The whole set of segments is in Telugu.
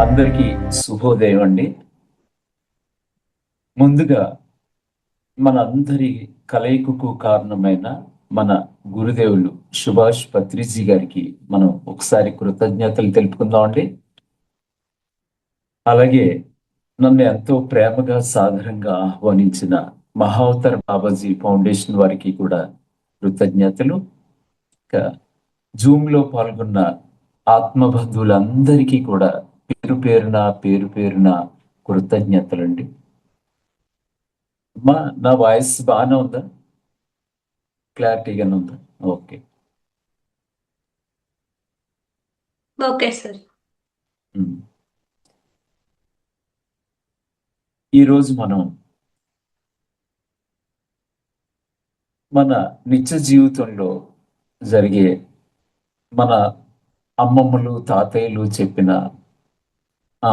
అందరికీ శుభోదయం అండి. ముందుగా మనందరి కలయికకు కారణమైన మన గురుదేవులు సుభాష్ పత్రిజీ గారికి మనం ఒకసారి కృతజ్ఞతలు తెలుపుకుందాం అండి. అలాగే నన్ను ఎంతో ప్రేమగా సాదరంగా ఆహ్వానించిన మహావతార్ బాబాజీ ఫౌండేషన్ వారికి కూడా కృతజ్ఞతలు. ఇంకా జూమ్ లో పాల్గొన్న ఆత్మబంధువులందరికీ కూడా పేరు పేరున కృతజ్ఞతలండి. అమ్మా, నా వాయిస్ బాగానే ఉందా? క్లారిటీగానే ఉందా? ఓకే. Okay sir. ఉమ్. ఈరోజు మనం మన నిత్య జీవితంలో జరిగే మన అమ్మమ్మలు తాతయ్యలు చెప్పిన ఆ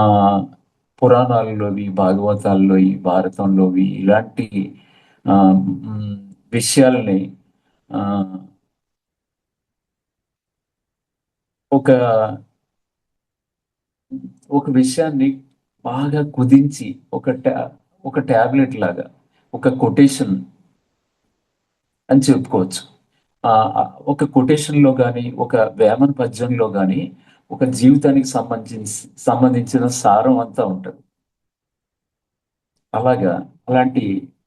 పురాణాల్లోవి, భాగవతాల్లోవి, భారతంలోవి ఇలాంటి ఆ ఉమ్, విషయాల్ని ఆ ఒక ఒక విషయాన్ని బాగా కుదించి ఒక టాబ్లెట్ లాగా ఒక కొటేషన్ అని చెప్పుకోవచ్చు. ఆ ఆ, ఒక కొటేషన్ లో కానీ ఒక వేమన పద్యంలో కానీ ఒక జీవితానికి సంబంధించిన సారం అంతా ఉంటుంది. అలాగా అలాంటి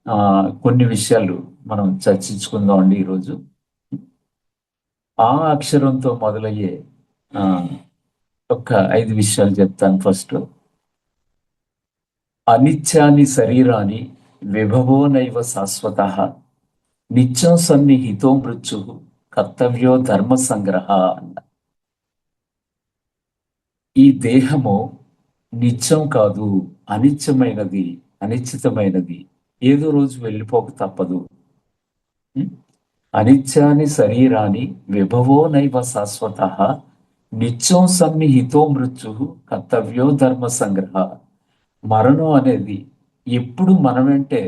ఆ కొన్ని విషయాలు మనం చర్చించుకుందాం అండి ఈరోజు. ఆ అక్షరంతో మొదలయ్యే ఆ ఒక 5 విషయాలు చెప్తాను. ఫస్ట్, అనిత్యాని శరీరాన్ని విభవో నైవ శాశ్వత నిత్యం సన్నిహితో మృత్యు కర్తవ్యో ధర్మ సంగ్రహ అన్న. ఈ దేహము నిత్యం కాదు, అనిత్యమైనది, అనిశ్చితమైనది, ఏదో రోజు వెళ్ళిపోక తప్పదు. ఉం? అనిత్యాని శరీరాన్ని విభవో నైవ శాశ్వత నిత్యం సన్నిహితో మృత్యు కర్తవ్యో ధర్మ సంగ్రహ. మరణం అనేది ఎప్పుడు మన వెంటే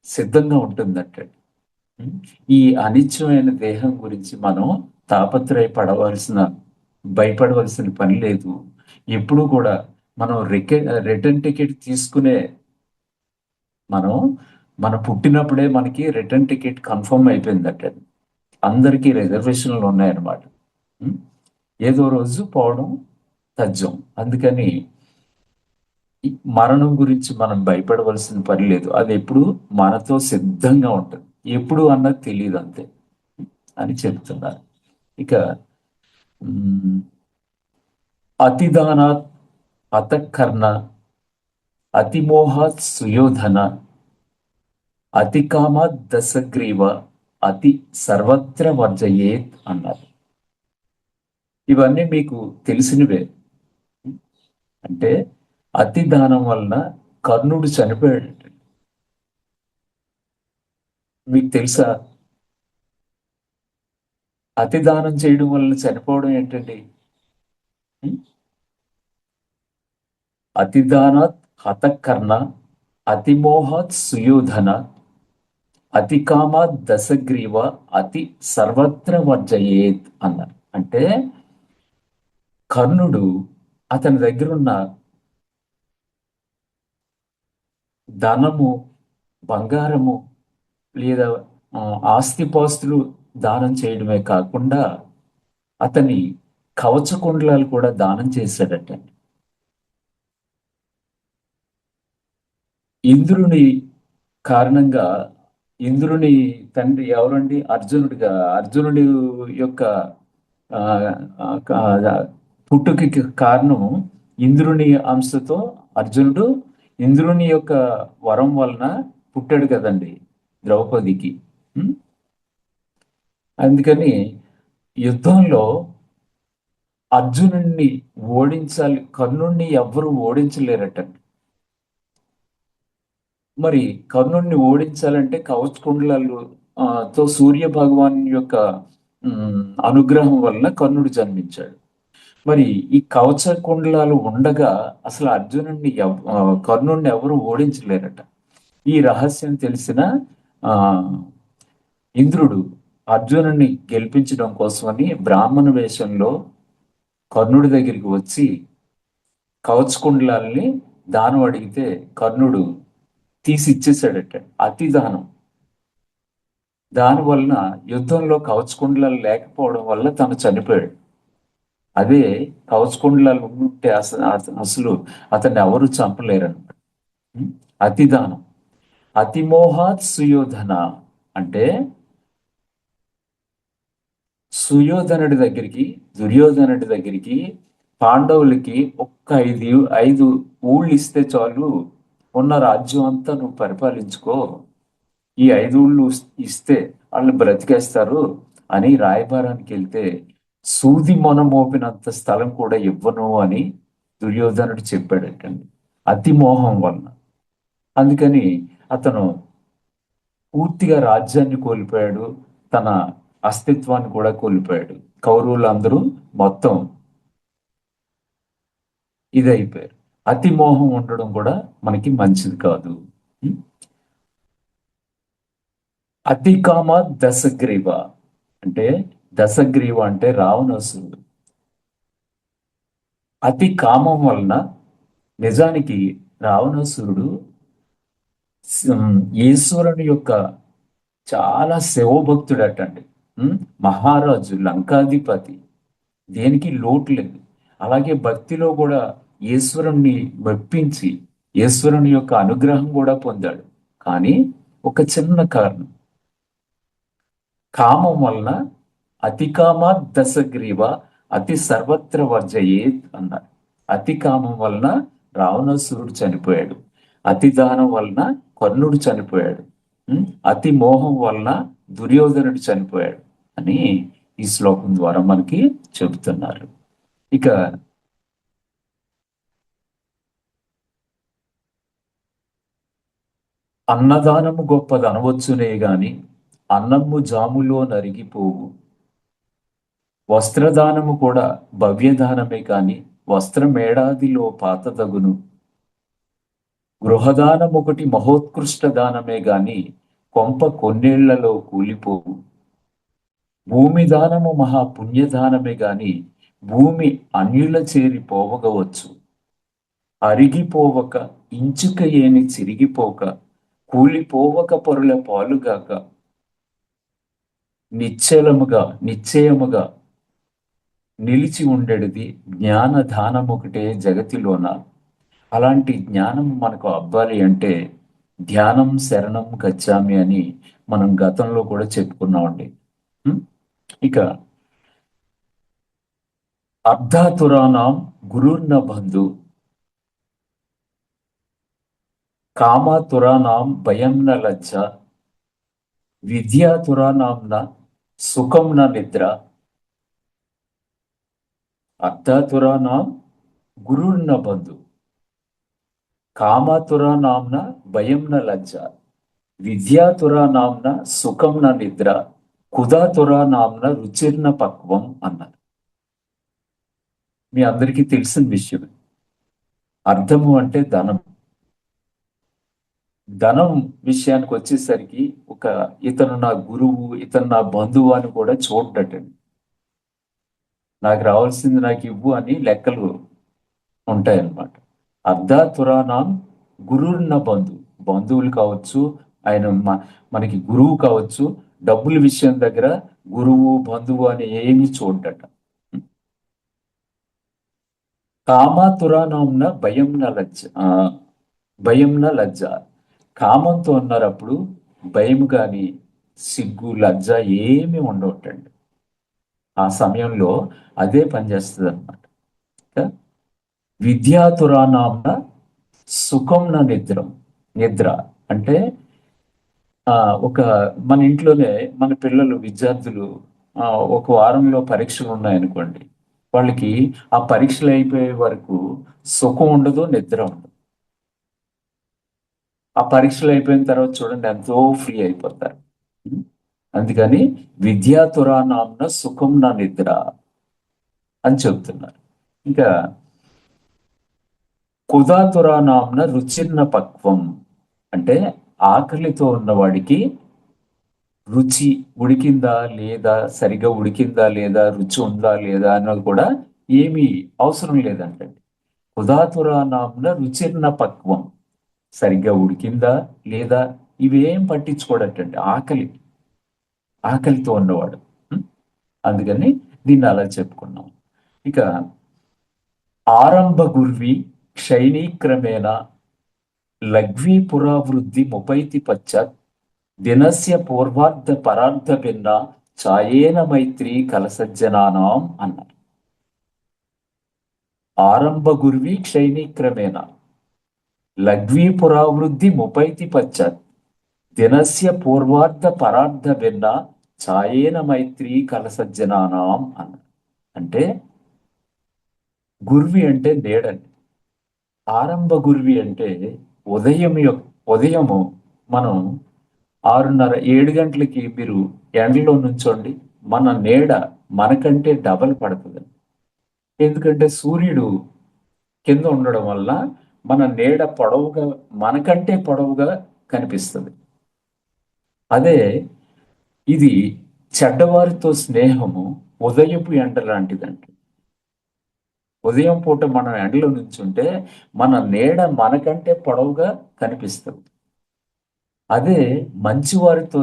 సిద్ధంగా ఉంటుందట. ఉం? ఈ అనిత్యమైన దేహం గురించి మనం భయపడవలసిన పని లేదు. ఎప్పుడు కూడా మనం రిటర్న్ టికెట్ తీసుకునే మనం మన పుట్టినప్పుడే మనకి రిటర్న్ టికెట్ కన్ఫర్మ్ అయిపోయిందట. అందరికీ రిజర్వేషన్లు ఉన్నాయన్నమాట. ఉం? ఏదో రోజు పోవడం తథ్యం. అందుకని ఈ మరణం గురించి మనం భయపడవలసిన పని లేదు. అది ఎప్పుడు మనతో సిద్ధంగా ఉంటుంది. ఎప్పుడు అన్నది తెలియదు, అంతే అని చెప్తున్నారు. ఇక ఉమ్, అతిదానాత్ అతకర్ణ అతిమోహాత్ సుయోధన అతి కామాత్ దశగ్రీవ అతి సర్వత్ర వర్జయేత్ అన్నారు. ఇవన్నీ మీకు తెలిసినవే. అంటే అతి దానం వలన కర్ణుడు చనిపోయాడు. మీకు తెలుసా? అతి దానం చేయడం వలన చనిపోవడం ఏంటండి? ఉం? అతిదానాత్ హతకర్ణ అతిమోహాత్ సుయోధన అతి కామాత్ దశగ్రీవ అతి సర్వత్ర వర్జయేత్ అన్నారు. అంటే కర్ణుడు అతని దగ్గర ఉన్న ధనము, బంగారము లేదా ఆ, ఆస్తిపాస్తులు దానం చేయడమే కాకుండా అతని కవచ కుండలాలు కూడా దానం చేశాడట. ఇంద్రుని కారణంగా, ఇంద్రుని తండ్రి ఎవరండి? అర్జునుడిగా. అర్జునుడి యొక్క ఆ, ఆ, కా- పుట్టుకి కారణం ఇంద్రుని అంశతో. అర్జునుడు ఇంద్రుని యొక్క వరం వలన పుట్టాడు కదండి ద్రౌపదికి. ఉం? అందుకని యుద్ధంలో అర్జునుడిని ఓడించాలి, కర్ణుణ్ణి ఎవ్వరూ ఓడించలేరట. మరి కర్ణుడిని ఓడించాలంటే కవచ కుండలాలు తో సూర్య భగవాన్ యొక్క అనుగ్రహం వలన కర్ణుడు జన్మించాడు. మరి ఈ కవచ కుండలాలు ఉండగా అసలు కర్ణుడిని ఎవరు ఓడించలేరట. ఈ రహస్యం తెలిసిన ఆ ఇంద్రుడు అర్జునుడిని గెలిపించడం కోసమని బ్రాహ్మణ వేషంలో కర్ణుడి దగ్గరికి వచ్చి కవచకుండలాల్ని దానం అడిగితే కర్ణుడు తీసి ఇచ్చేసాడట. అతి దానం. దాని వలన యుద్ధంలో కవచకుండలాలు లేకపోవడం వల్ల తను చనిపోయాడు. అదే కవచకుండలాలు ఉంటే అసలు అతన్ని ఎవరు చంపలేరన్నమాట. అతి దానం. అతిమోహాత్ సుయోధన అంటే సుయోధనుడి దగ్గరికి, దుర్యోధనుడి దగ్గరికి పాండవులకి ఒక్క ఐదు ఊళ్ళు ఇస్తే చాలు, ఉన్న రాజ్యం అంతా నువ్వు పరిపాలించుకో, ఈ 5 ఊళ్ళు ఇస్తే వాళ్ళు బ్రతికేస్తారు అని రాయబారానికి వెళ్తే సూది మొన మోపినంత స్థలం కూడా ఇవ్వను అని దుర్యోధనుడు చెప్పాడటండి. అతి మోహం వలన. అందుకని అతను పూర్తిగా రాజ్యాన్ని కోల్పోయాడు, తన అస్తిత్వాన్ని కూడా కోల్పోయాడు. కౌరవులందరూ మొత్తం ఇదైపోయారు. అతి మోహం ఉండడం కూడా మనకి మంచిది కాదు. అతి కామ దశగ్రీవ అంటే, దశగ్రీవ అంటే రావణాసురుడు. అతి కామం వలన నిజానికి రావణాసురుడు ఈశ్వరుని యొక్క చాలా శివభక్తుడటండి. మహారాజు, లంకాధిపతి, దేనికి లోటు లేదు. అలాగే భక్తిలో కూడా ఈశ్వరుణ్ణి మెప్పించి ఈశ్వరుని యొక్క అనుగ్రహం కూడా పొందాడు. కానీ ఒక చిన్న కారణం, కామం వలన అతి కామా దశగ్రీవ అతి సర్వత్ర వర్జయేత్ అన్నారు. అతి కామం వలన రావణాసురుడు చనిపోయాడు. అతి దానం వలన కర్ణుడు చనిపోయాడు. అతి మోహం వలన దుర్యోధనుడు చనిపోయాడు అని ఈ శ్లోకం ద్వారా మనకి చెబుతున్నారు. ఇక అన్నదానము గొప్పదనవచ్చునే గాని అన్నము జాములో నరిగిపోవు. వస్త్రదానము కూడా భవ్యదానమే కాని వస్త్రమేడాదిలో పాతదగును. గృహదానం ఒకటి మహోత్కృష్ట దానమే గాని కొంప కొన్నేళ్లలో కూలిపోవు. భూమి దానము మహాపుణ్యదానమే గాని భూమి అన్యుల చేరి పోవగవచ్చు. అరిగిపోవక ఇంచుక ఏని చిరిగిపోక కూలిపోవక పరుల పాలుగాక నిశ్చయముగా నిలిచి ఉండేది జ్ఞానదానం ఒకటే జగతిలోన. అలాంటి జ్ఞానం మనకు అవ్వాలి అంటే ధ్యానం శరణం గచ్చామి అని మనం గతంలో కూడా చెప్పుకున్నామండి. ఇక అర్ధాతురానాం గురుర్న బంధు కామాతురానాం భయంన లజ్జ విద్యాతురానాంన సుఖంన నిద్ర. అర్ధాతురానాం గురుర్న బంధు కామాతురానాంన భయంన లజ్జ విద్యాతురానాంన సుఖంన నిద్ర కుదాతురానాంన రుచిర్న పక్వం అన్నారు. మీ అందరికీ తెలిసిన విషయం. అర్థము అంటే ధనం. ధనం విషయానికి వచ్చేసరికి ఇతను నా గురువు, ఇతను నా బంధువు అని కూడా చూడటండి. నాకు రావాల్సింది నాకు ఇవ్వు అని లెక్కలు ఉంటాయన్నమాట. అర్ధాతురానాం గురుర్న బంధువులు కావచ్చు, ఆయన మనకి గురువు కావచ్చు. డబ్బుల విషయం దగ్గర గురువు బంధువు అని ఏమీ చూడట. కామాతురానాంన భయంన లజ్జ. కామంతో ఉన్నారు అప్పుడు భయం కానీ సిగ్గు లజ్జ ఏమి ఉండవటండి. ఆ సమయంలో అదే పనిచేస్తుంది అనమాట. విద్యాతురానాంన సుఖంన నిద్ర అంటే మన ఇంట్లోనే మన పిల్లలు, విద్యార్థులు ఒక వారంలో పరీక్షలు ఉన్నాయనుకోండి, వాళ్ళకి ఆ పరీక్షలు అయిపోయే వరకు సుఖం ఉండదు, నిద్ర ఉండదు. ఆ పరీక్షలు అయిపోయిన తర్వాత చూడండి ఎంతో ఫ్రీ అయిపోతారు. అందుకని విద్యాతురానాంన సుఖంన నిద్ర అని చెబుతున్నారు. ఇంకా కుదాతురానాంన రుచిర్న పక్వం అంటే ఆకలితో ఉన్నవాడికి రుచి ఉడికిందా లేదా, సరిగా ఉడికిందా లేదా, రుచి ఉందా లేదా అన్నది కూడా ఏమీ అవసరం లేదంటండి. ఉదాతురానాంన రుచిర్న పక్వం. సరిగ్గా ఉడికిందా లేదా ఇవేం పట్టించుకోడటండి. ఆకలితో ఉన్నవాడు. ఉం? అందుకని దీన్ని అలా చెప్పుకున్నాం. ఇక ఆరంభ గుర్వి క్షైణీక్రమేణ లఘ్వీ పురావృద్ధి ముపైతి పశ్చాత్ దినస్య పూర్వార్ధ పరార్ధ భిన్న ఛాయేన మైత్రి కలసజ్జనానాం అన్నారు. ఆరంభ గుర్వి క్షైణీక్రమేణ లఘ్వీ పురావృద్ధి ముపైతి పశ్చాత్ దినస్య పూర్వార్ధ పరార్ధ భిన్న ఛాయేన మైత్రి కలసజ్జనానాం అన్నారు. అంటే గుర్వి అంటే నీడండి. ఆరంభ గుర్వి అంటే ఉదయము మనం 6:30 7 గంటలకి మీరు ఎండలో నుంచోండి, మన నీడ మనకంటే డబల్ పడుతుంది. ఎందుకంటే సూర్యుడు కింద ఉండడం వల్ల మన నీడ పొడవుగా మనకంటే పొడవుగా కనిపిస్తుంది. అదే ఇది చెడ్డవారితో స్నేహము ఉదయపు ఎండ లాంటిదండి. ఉదయం పూట మనం ఎండలో నుంచుంటే మన నీడ మనకంటే పొడవుగా కనిపిస్తుంది. అదే మంచివారితో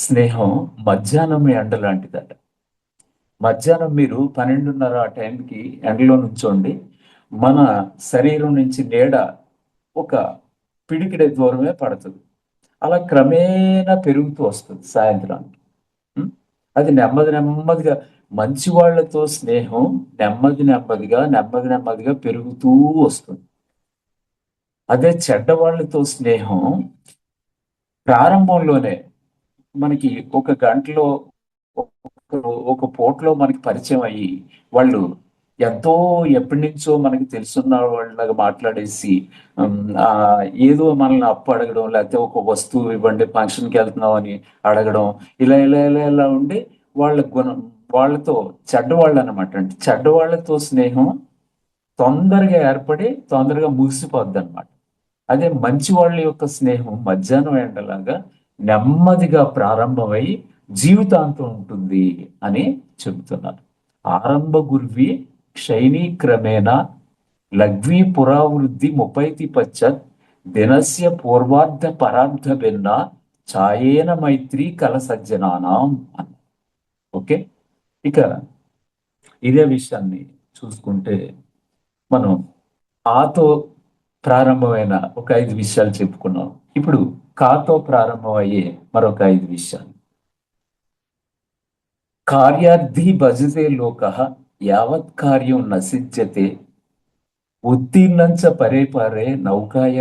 స్నేహం మధ్యాహ్నం ఎండ లాంటిదట. మధ్యాహ్నం మీరు 12:30 ఆ టైంకి ఎండలో నుంచోండి, మన శరీరం నుంచి నీడ ఒక పిడికిడ దూరమే పడుతుంది. అలా క్రమేణా పెరుగుతూ వస్తుంది సాయంత్రానికి. ఉం? అది నెమ్మదిగా మంచి వాళ్ళతో స్నేహం నెమ్మదిగా పెరుగుతూ వస్తుంది. అదే చెడ్డవాళ్ళతో స్నేహం ప్రారంభంలోనే మనకి ఒక గంటలో ఒక పూటలో మనకి పరిచయం అయ్యి వాళ్ళు ఎంతో ఎప్పటి నుంచో మనకి తెలుసున్న వాళ్ళగా మాట్లాడేసి ఏదో మనల్ని అప్పు అడగడం, లేకపోతే ఒక వస్తువు ఇవ్వండి ఫంక్షన్కి వెళ్తున్నాం అని అడగడం, ఇలా ఉండి వాళ్ళ గుణం వాళ్ళతో చెడ్డవాళ్ళు అనమాట. అంటే చెడ్డవాళ్ళతో స్నేహం తొందరగా ఏర్పడి తొందరగా ముగిసిపోద్ది అనమాట. అదే మంచి వాళ్ళ యొక్క స్నేహం మధ్యాహ్నం ఎండలాగా నెమ్మదిగా ప్రారంభమై జీవితాంతం ఉంటుంది అని చెబుతున్నారు. ఆరంభ గుర్వి క్షైణీక్రమేణ లఘ్వీ పురావృద్ధి ముపైతి పశ్చాత్ దినస్య పూర్వార్ధ పరార్ధ భిన్న ఛాయేన మైత్రి కలసజ్జనానాం అన్న. ఓకే, ఇక ఇదే విషయాన్ని చూసుకుంటే మనం ఆతో ప్రారంభమైన ఒక 5 విషయాలు చెప్పుకున్నాం. ఇప్పుడు కాతో ప్రారంభమయ్యే మరొక 5 విషయాలు. కార్యార్థి భజతే లోక యావత్ కార్యం నసిజ్యతే ఉత్తీర్ణంచ పరే పరే నౌకాయ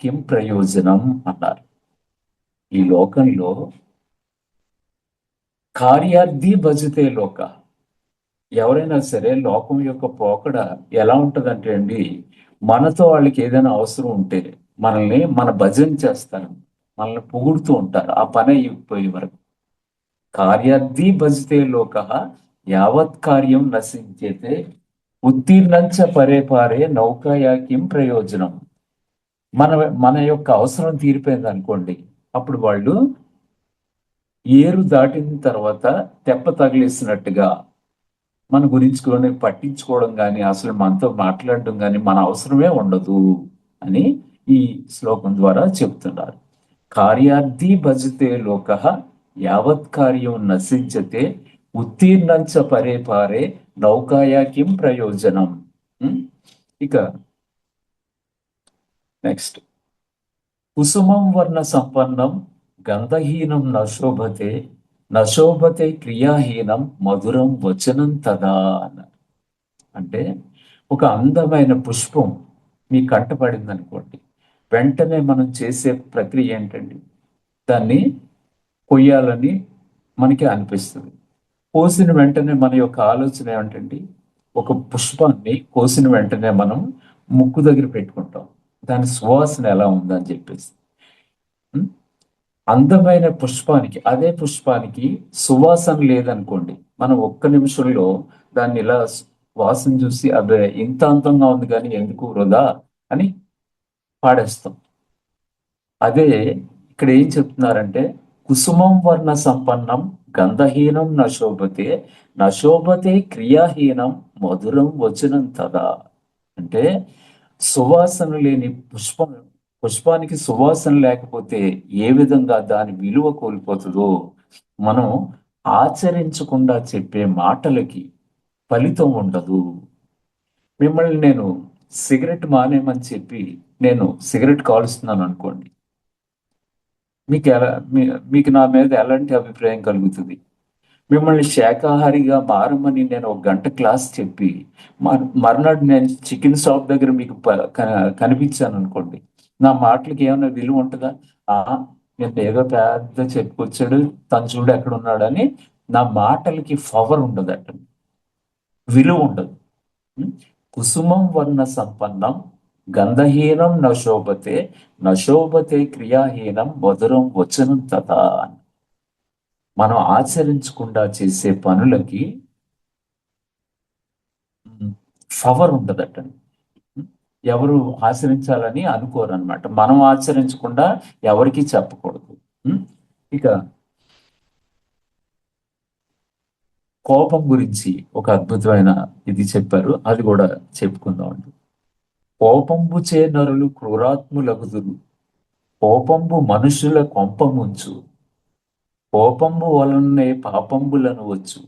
కిం ప్రయోజనం అన్నారు. ఈ లోకంలో కార్యార్థి భజతే లోక, ఎవరైనా సరే లోకం యొక్క పోకడ ఎలా ఉంటదంటే అండి, మనతో వాళ్ళకి ఏదైనా అవసరం ఉంటే మనల్ని మన భజన చేస్తారు, మనల్ని పొగుడుతూ ఉంటారు ఆ పని అయిపోయే వరకు. కార్యార్థి భజతే లోక యావత్ కార్యం నశించేతే ఉత్తీర్ణంచ పరే పారే నౌకాయా కిం ప్రయోజనం. మన యొక్క అవసరం తీరిపోయింది అనుకోండి, అప్పుడు వాళ్ళు ఏరు దాటిన తర్వాత తెప్ప తగిలేసినట్టుగా మన గురించి పట్టించుకోవడం కానీ అసలు మనతో మాట్లాడడం కానీ మన అవసరమే ఉండదు అని ఈ శ్లోకం ద్వారా చెప్తున్నారు. కార్యార్థి భజతే లోక యావత్ కార్యం నశించతే ఉత్తీర్ణంచ పరే పారే నౌకాయా కిం ప్రయోజనం. ఇక నెక్స్ట్, కుసుమం వర్ణ సంపన్నం గంధహీనం నశోభతే క్రియాహీనం మధురం వచనం తదా అన్నారు. అంటే ఒక అందమైన పుష్పం మీ కంటపడింది అనుకోండి, వెంటనే మనం చేసే ప్రక్రియ ఏంటండి, దాన్ని కొయ్యాలని మనకి అనిపిస్తుంది. కోసిన వెంటనే మన యొక్క ఆలోచన ఏమిటండి, ఒక పుష్పాన్ని కోసిన వెంటనే మనం ముక్కు దగ్గర పెట్టుకుంటాం, దాని సువాసన ఎలా ఉందని చెప్పేసి. అందమైన పుష్పానికి, అదే పుష్పానికి సువాసన లేదనుకోండి, మనం ఒక్క నిమిషంలో దాన్ని ఇలా వాసన చూసి అదే ఇంత అందంగా ఉంది కానీ ఎందుకు వృధా అని పాడేస్తాం. అదే ఇక్కడ ఏం చెప్తున్నారంటే, కుసుమం వర్ణ సంపన్నం గంధహీనం నశోభతే క్రియాహీనం మధురం వచనం తదా. అంటే సువాసన లేని పుష్పానికి సువాసన లేకపోతే ఏ విధంగా దాని విలువ కోల్పోతుందో, మనం ఆచరించకుండా చెప్పే మాటలకి ఫలితం ఉండదు. మిమ్మల్ని నేను సిగరెట్ మానేమని చెప్పి నేను సిగరెట్ కాలుస్తున్నాను అనుకోండి, మీకు ఎలా మీకు నా మీద ఎలాంటి అభిప్రాయం కలుగుతుంది? మిమ్మల్ని శాకాహారిగా మారమని నేను ఒక గంట క్లాస్ చెప్పి మర్నాడు నేను చికెన్ షాప్ దగ్గర మీకు కనిపించాను అనుకోండి, నా మాటలకి ఏమైనా విలువ ఉంటుందా? ఆ నేను ఏదో పెద్ద చెప్పుకొచ్చాడు, తను చూడు ఎక్కడ ఉన్నాడని నా మాటలకి పవర్ ఉండదట, విలువ ఉండదు. కుసుమం వర్ణ సంపన్నం గంధహీనం నశోభతే నశోభతే క్రియాహీనం మధురం వచనం తథా. మనం ఆచరించకుండా చేసే పనులకి పవర్ ఉండదట. ఎవరు ఆచరించాలని అనుకోరు అనమాట. మనం ఆచరించకుండా ఎవరికి చెప్పకూడదు. ఇక కోపం గురించి ఒక అద్భుతమైన ఇది చెప్పారు, అది కూడా చెప్పుకుందాం అండి. కోపంబు చే నరులు క్రూరాత్ములగుదురు, కోపంబు మనుషుల కొంపముంచు, కోపంబు వలనే పాపంబులను వచ్చు,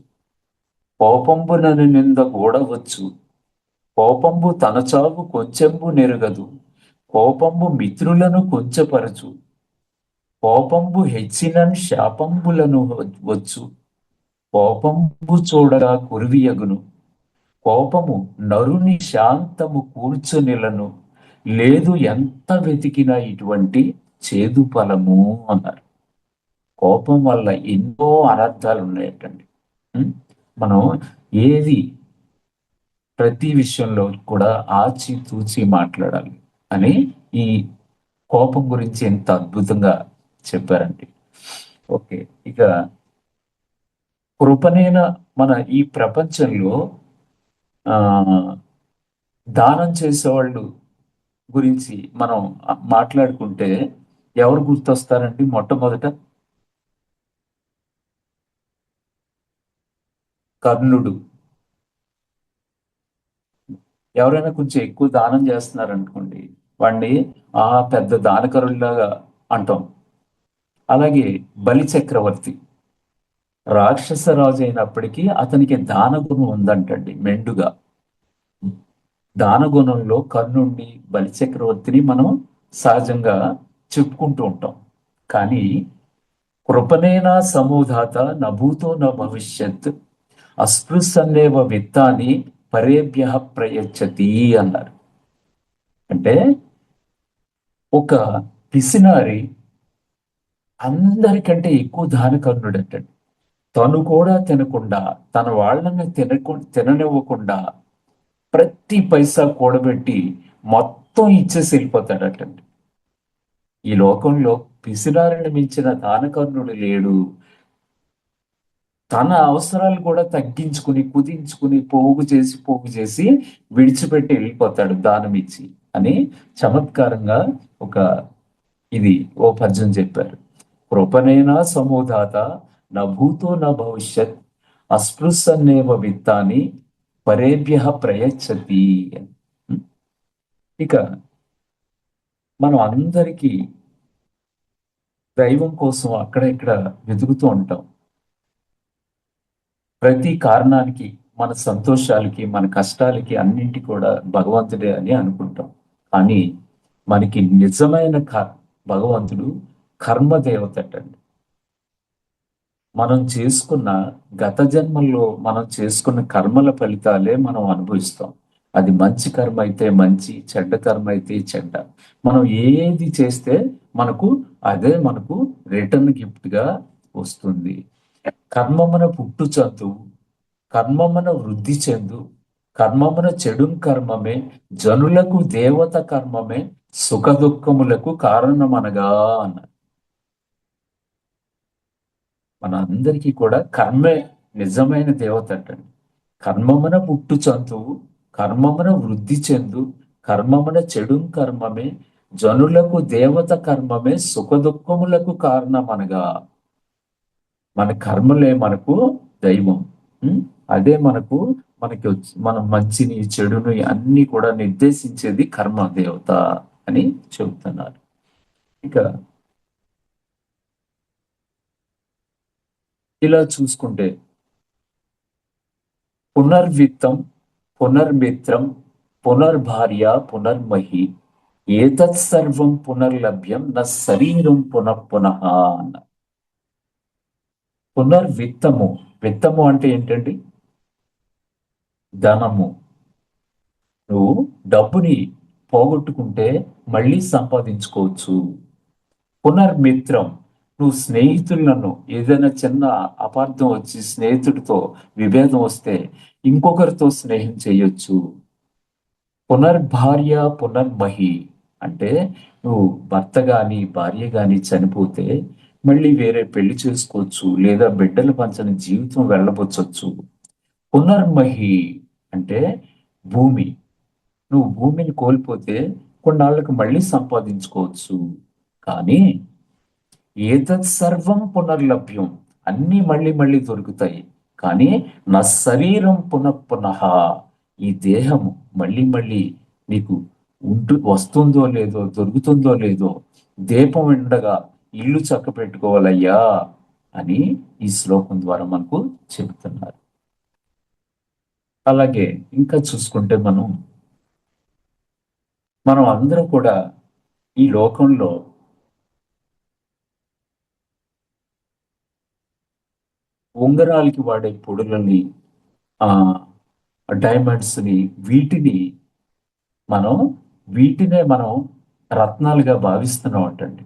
కోపంబునను నింద కూడవచ్చు, కోపంబు తన చావు కొంచెంబు నెరగదు, కోపంబు మిత్రులను కొంచెపరచు, కోపంబు హెచ్చిన శాపంబులను వచ్చు, కోపంబు చూడగా కురివియగును, కోపము నరుని శాంతము కూర్చునిలను, లేదు ఎంత వెతికినా ఇటువంటి చేదు ఫలము అన్నారు. కోపం వల్ల ఎన్నో అనర్థాలు ఉన్నాయటండి. మనం ఏది ప్రతి విషయంలో కూడా ఆచితూచి మాట్లాడాలి అని ఈ కోపం గురించి ఎంత అద్భుతంగా చెప్పారండి. ఓకే, ఇక కృపనేన మన ఈ ప్రపంచంలో దానం చేసేవాళ్ళు గురించి మనం మాట్లాడుకుంటే ఎవరు గుర్తొస్తారండి? మొట్టమొదట కర్ణుడు. ఎవరైనా కొంచెం ఎక్కువ దానం చేస్తున్నారనుకోండి, వాడిని పెద్ద దానకరుల్లాగా అంటాం. అలాగే బలి చక్రవర్తి రాక్షస రాజు అయినప్పటికీ అతనికి దానగుణం ఉందంటండి, మెండుగా. దానగుణంలో కర్ణుడిని, బలి చక్రవర్తిని మనం సహజంగా చెప్పుకుంటూ ఉంటాం. కానీ కృపనేనా సమూధాత నభూతో న భవిష్యత్ అస్పృశన్నేవ విత్తాన్ని పరేభ్య ప్రయచ్చతి అన్నారు. అంటే ఒక పిసినారి అందరికంటే ఎక్కువ దానకర్ణుడు అంటండి. తను కూడా తినకుండా, తన వాళ్ళని తిననివ్వకుండా ప్రతి పైసా కూడబెట్టి మొత్తం ఇచ్చేసి వెళ్ళిపోతాడటండి. ఈ లోకంలో పిసినారిని మించిన దానకర్ణుడు లేడు. తన అవసరాలు కూడా తగ్గించుకుని, కుదించుకుని, పోగు చేసి విడిచిపెట్టి వెళ్ళిపోతాడు దానం ఇచ్చి అని చమత్కారంగా ఓ పద్యం చెప్పారు. కృపనేనా సమూధాత నభూతో న భవిష్యత్ అస్పృశన్నేవ విత్తాన్ని పరేభ్య ప్రయచ్చతి. ఇక మనం అందరికీ దైవం కోసం అక్కడ ఇక్కడ వెతుకుతూ ఉంటాం. ప్రతి కారణానికి, మన సంతోషాలకి, మన కష్టాలకి అన్నింటి కూడా భగవంతుడే అని అనుకుంటాం. కానీ మనకి నిజమైన భగవంతుడు కర్మదేవత అండి. మనం చేసుకున్న గత జన్మల్లో మనం చేసుకున్న కర్మల ఫలితాలే మనం అనుభవిస్తాం. అది మంచి కర్మ అయితే మంచి, చెడ్డ కర్మ అయితే చెడ్డ. మనం ఏది చేస్తే అదే మనకు రిటర్న్ గిఫ్ట్ గా వస్తుంది. కర్మమున పుట్టు చందువు, కర్మమున వృద్ధి చెందు, కర్మమున చెడు కర్మమే జనులకు దేవత కర్మమే సుఖ దుఃఖములకు కారణమనగా అన్నారు. మన అందరికీ కూడా కర్మే నిజమైన దేవత అంటండి. కర్మమున పుట్టు చందువు, కర్మమున వృద్ధి చెందు, కర్మమున చెడు కర్మమే జనులకు దేవత కర్మమే సుఖ దుఃఖములకు కారణమనగా. మన కర్మలే మనకు దైవం. అదే మన మంచిని చెడుని అన్ని కూడా నిర్దేశించేది కర్మ దేవత అని చెబుతున్నారు. ఇక ఇలా చూసుకుంటే పునర్విత్తం, పునర్మిత్రం, పునర్భార్య, పునర్మహి, ఏతత్ సర్వం పునర్లభ్యం న శరీరం పునః పునః అన్న. పునర్విత్తము, విత్తము అంటే ఏంటండి? ధనము. నువ్వు డబ్బుని పోగొట్టుకుంటే మళ్ళీ సంపాదించుకోవచ్చు. పునర్మిత్రం, నువ్వు స్నేహితులను ఏదైనా చిన్న అపార్థం వచ్చి స్నేహితుడితో విభేదం వస్తే ఇంకొకరితో స్నేహం చేయొచ్చు. పునర్భార్య, పునర్మహి అంటే నువ్వు భర్త గాని భార్య గాని చనిపోతే మళ్ళీ వేరే పెళ్లి చేసుకోవచ్చు, లేదా బిడ్డలు పంచని జీవితం వెళ్ళబొచ్చొచ్చు. పునర్మహి అంటే భూమి. నువ్వు భూమిని కోల్పోతే కొన్నాళ్ళకు మళ్ళీ సంపాదించుకోవచ్చు. కానీ ఏతత్ సర్వం పునర్లభ్యం, అన్నీ మళ్ళీ మళ్ళీ దొరుకుతాయి. కానీ నా శరీరం పునః పునః, ఈ దేహం మళ్ళీ మళ్ళీ నీకు వస్తుందో లేదో, దొరుకుతుందో లేదో, దీపం ఉండగా ఇల్లు చక్క పెట్టుకోవాలయ్యా అని ఈ శ్లోకం ద్వారా మనకు చెబుతున్నారు. అలాగే ఇంకా చూసుకుంటే మనం అందరం కూడా ఈ లోకంలో ఉంగరాలకి వాడే పొడులని, ఆ డైమండ్స్ ని, వీటినే మనం రత్నాలుగా భావిస్తున్నాం అంటండి.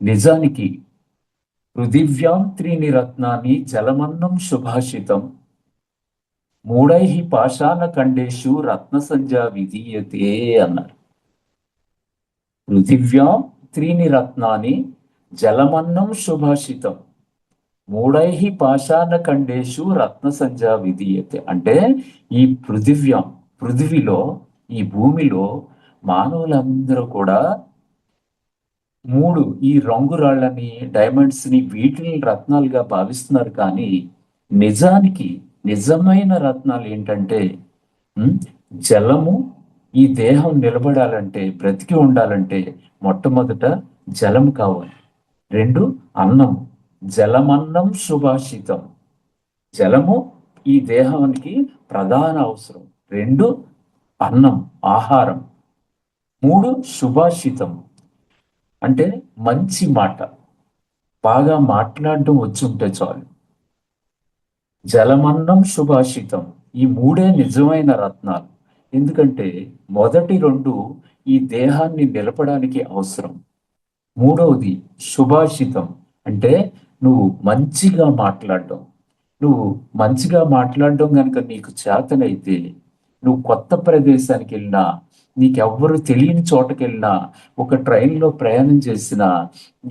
నిజానికి పృథివ్యాం త్రీని రత్నాన్ని జలమన్నం సుభాషితం మూఢై పాషాణ ఖండేషు రత్న సంధ్యా విధీయతే అన్నారు. పృథివ్యాం త్రీని రత్నాన్ని జలమన్నం సుభాషితం మూఢై పాషాణ ఖండేషు రత్న సంధ్యా విధీయతే అంటే ఈ పృథివిలో, ఈ భూమిలో మానవులందరూ కూడా ఈ రంగురాళ్ళని, డైమండ్స్ ని, వీటిని రత్నాలుగా భావిస్తున్నారు. కానీ నిజానికి నిజమైన రత్నాలు ఏంటంటే జలము. ఈ దేహం నిలబడాలంటే, బ్రతికి ఉండాలంటే మొట్టమొదట జలం కావాలి. 2 అన్నము, జలమన్నం సుభాషితం. జలము ఈ దేహానికి ప్రధాన అవసరం. 2 అన్నం, ఆహారం. 3 సుభాషితం అంటే మంచి మాట, బాగా మాట్లాడడం వచ్చి ఉంటే చాలు. జలమన్నం సుభాషితం, ఈ 3 నిజమైన రత్నాలు. ఎందుకంటే మొదటి 2 ఈ దేహాన్ని నిలపడానికి అవసరం. 3వది సుభాషితం అంటే నువ్వు మంచిగా మాట్లాడడం కనుక నీకు చేతనైతే, నువ్వు కొత్త ప్రదేశానికి వెళ్ళినా, నీకెవ్వరు తెలియని చోటకి వెళ్ళినా, ఒక ట్రైన్లో ప్రయాణం చేసినా,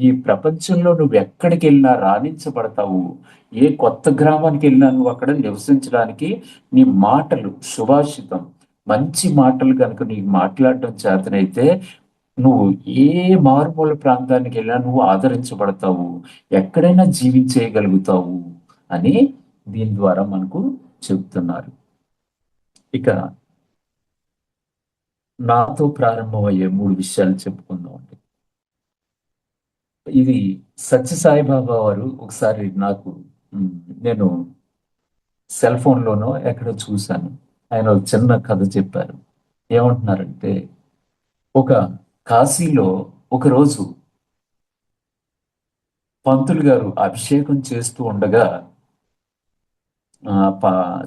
ఈ ప్రపంచంలో నువ్వు ఎక్కడికి వెళ్ళినా రాణించబడతావు. ఏ కొత్త గ్రామానికి వెళ్ళినా నువ్వు అక్కడ నివసించడానికి నీ మాటలు సుభాషితం, మంచి మాటలు కనుక నీకు మాట్లాడటం చేతనైతే నువ్వు ఏ మారుమూల ప్రాంతానికి వెళ్ళినా నువ్వు ఆదరించబడతావు, ఎక్కడైనా జీవించేయగలుగుతావు అని దీని ద్వారా మనకు చెబుతున్నారు. ఇక నాతో ప్రారంభమయ్యే 3 విషయాలు చెప్పుకుందాం అండి. ఇది సత్య సాయిబాబా వారు ఒకసారి నేను సెల్ ఫోన్లోనో ఎక్కడో చూశాను. ఆయన ఒక చిన్న కథ చెప్పారు. ఏమంటున్నారంటే, ఒక కాశీలో ఒకరోజు పంతులు గారు అభిషేకం చేస్తూ ఉండగా,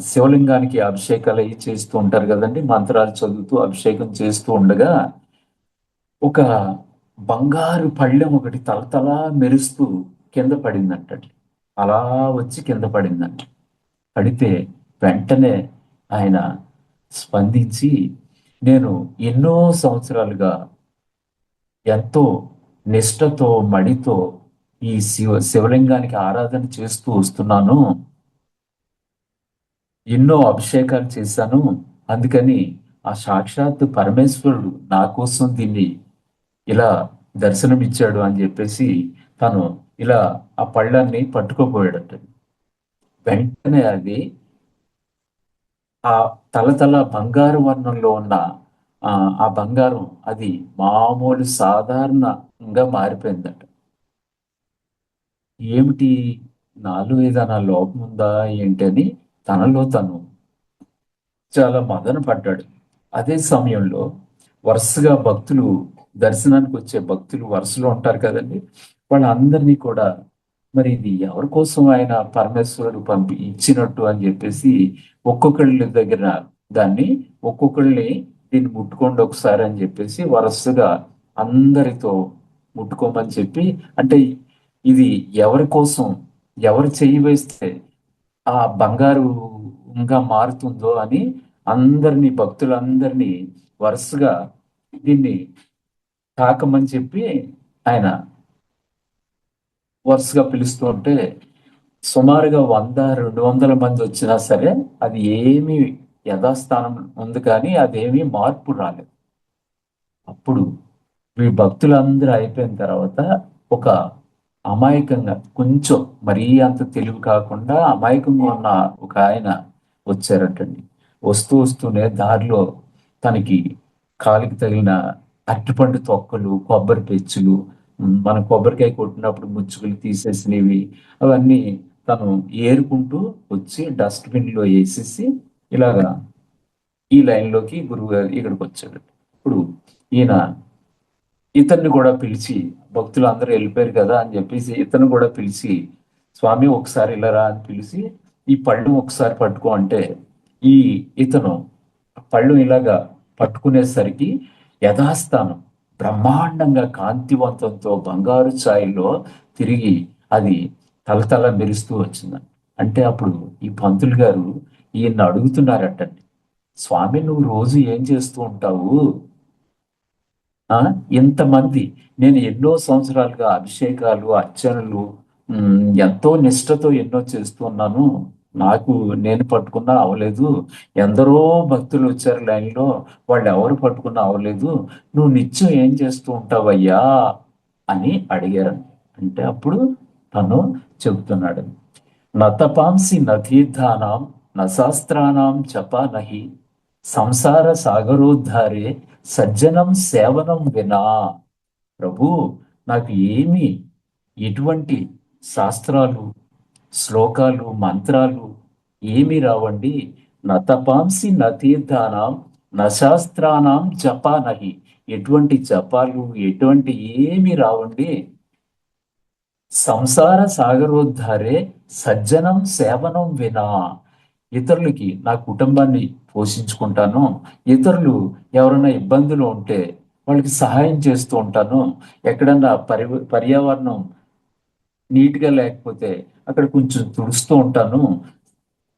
శివలింగానికి అభిషేకాలు అవి చేస్తూ ఉంటారు కదండి, మంత్రాలు చదువుతూ అభిషేకం చేస్తూ ఉండగా ఒక బంగారు పళ్ళెం ఒకటి తలతలా మెరుస్తూ కింద పడిందంటండి. అలా వచ్చి కింద పడిందంట. పడితే వెంటనే ఆయన స్పందించి, నేను ఎన్నో సంవత్సరాలుగా ఎంతో నిష్ఠతో, మడితో ఈ శివలింగానికి ఆరాధన చేస్తూ వస్తున్నాను, ఎన్నో అభిషేకాలు చేశాను, అందుకని ఆ సాక్షాత్ పరమేశ్వరుడు నా కోసం దీన్ని ఇలా దర్శనమిచ్చాడు అని చెప్పేసి తను ఇలా ఆ పళ్ళాన్ని పట్టుకోపోయాడట. వెంటనే అది ఆ తలతల బంగారు వర్ణంలో ఉన్న ఆ బంగారం అది మామూలు సాధారణంగా మారిపోయిందట. ఏమిటి, నాలో ఏదైనా లోపం ఉందా ఏంటని తనలో తను చాలా మదన పడ్డాడు. అదే సమయంలో వరుసగా భక్తులు, దర్శనానికి వచ్చే భక్తులు వరుసలో ఉంటారు కదండి, వాళ్ళందరినీ కూడా మరి ఇది ఎవరి కోసం ఆయన పరమేశ్వరుడు ఇచ్చినట్టు అని చెప్పేసి ఒక్కొక్కళ్ళ దగ్గర దాన్ని, ఒక్కొక్కళ్ళని దీన్ని ముట్టుకోండి ఒకసారి అని చెప్పేసి వరుసగా అందరితో ముట్టుకోమని చెప్పి, అంటే ఇది ఎవరి కోసం, ఎవరు చెయ్యి వేస్తే ఆ బంగారుగా మారుతుందో అని అందరినీ, భక్తులందరినీ వరుసగా దీన్ని తాకమని చెప్పి ఆయన వరుసగా పిలుస్తూ ఉంటే సుమారుగా 100-200 మంది వచ్చినా సరే అది ఏమీ యథాస్థానం ఉంది, కానీ అదేమీ మార్పు రాలేదు. అప్పుడు ఈ భక్తులందరూ అయిపోయిన తర్వాత ఒక అమాయకంగా, కొంచెం మరీ అంత తెలివి కాకుండా అమాయకంగా ఉన్న ఒక ఆయన వచ్చారటండి. వస్తూ వస్తూనే దారిలో తనకి కాలికి తగిలిన అరటిపండు తొక్కలు, కొబ్బరి పెచ్చులు, మనం కొబ్బరికాయ కొట్టినప్పుడు ముచ్చుకులు తీసేసినవి, అవన్నీ తను ఏరుకుంటూ వచ్చి డస్ట్బిన్ లో వేసేసి ఇలాగా ఈ లైన్లోకి గురువు గారు ఇక్కడికి వచ్చాడు. ఇప్పుడు ఈయన ఇతన్ని కూడా పిలిచి, భక్తులు అందరూ వెళ్ళిపోయారు కదా అని చెప్పేసి ఇతను కూడా పిలిచి, స్వామి ఒకసారి ఇల్లరా అని పిలిచి, ఈ పళ్ళు ఒకసారి పట్టుకో అంటే ఈ ఇతను పళ్ళు ఇలాగా పట్టుకునేసరికి యథాస్థానం బ్రహ్మాండంగా కాంతివంతంతో బంగారు ఛాయలో తిరిగి అది తలతల మెరుస్తూ వచ్చింది. అంటే అప్పుడు ఈ పంతులు గారు ఈయన అడుగుతున్నారటండి, స్వామి నువ్వు రోజు ఏం చేస్తూ ఉంటావు? ఆ ఇంతమంది, నేను ఎన్నో సంవత్సరాలుగా అభిషేకాలు, అర్చనలు, ఎంతో నిష్ఠతో ఎన్నో చేస్తూ ఉన్నాను, నాకు నేను పట్టుకున్నా అవలేదు, ఎందరో భక్తులు వచ్చారు లైన్లో, వాళ్ళు ఎవరు పట్టుకున్నా అవలేదు, నువ్వు నిత్యం ఏం చేస్తూ ఉంటావయ్యా అని అడిగారు. అంటే అప్పుడు తను చెబుతున్నాడు, నతపాంసి నతీర్థానాం నశాస్త్రానాం చపా నహి సంసార సాగరోద్ధారే సజ్జనం సేవనం వినా. ప్రభు, నాకు ఏమి, ఎటువంటి శాస్త్రాలు, శ్లోకాలు, మంత్రాలు ఏమి రావండి. నతపాంసి నతీర్థానాం నశాస్త్రానాం జపా నహి, ఎటువంటి జపాలు, ఎటువంటి ఏమి రావండి. సంసార సాగరోద్ధారే సజ్జనం సేవనం వినా, ఇతరులకి, నా కుటుంబాన్ని పోషించుకుంటాను, ఇతరులు ఎవరైనా ఇబ్బందులు ఉంటే వాళ్ళకి సహాయం చేస్తూ ఉంటాను, ఎక్కడన్నా పర్యావరణం నీట్గా లేకపోతే అక్కడ కొంచెం తుడుస్తూ ఉంటాను,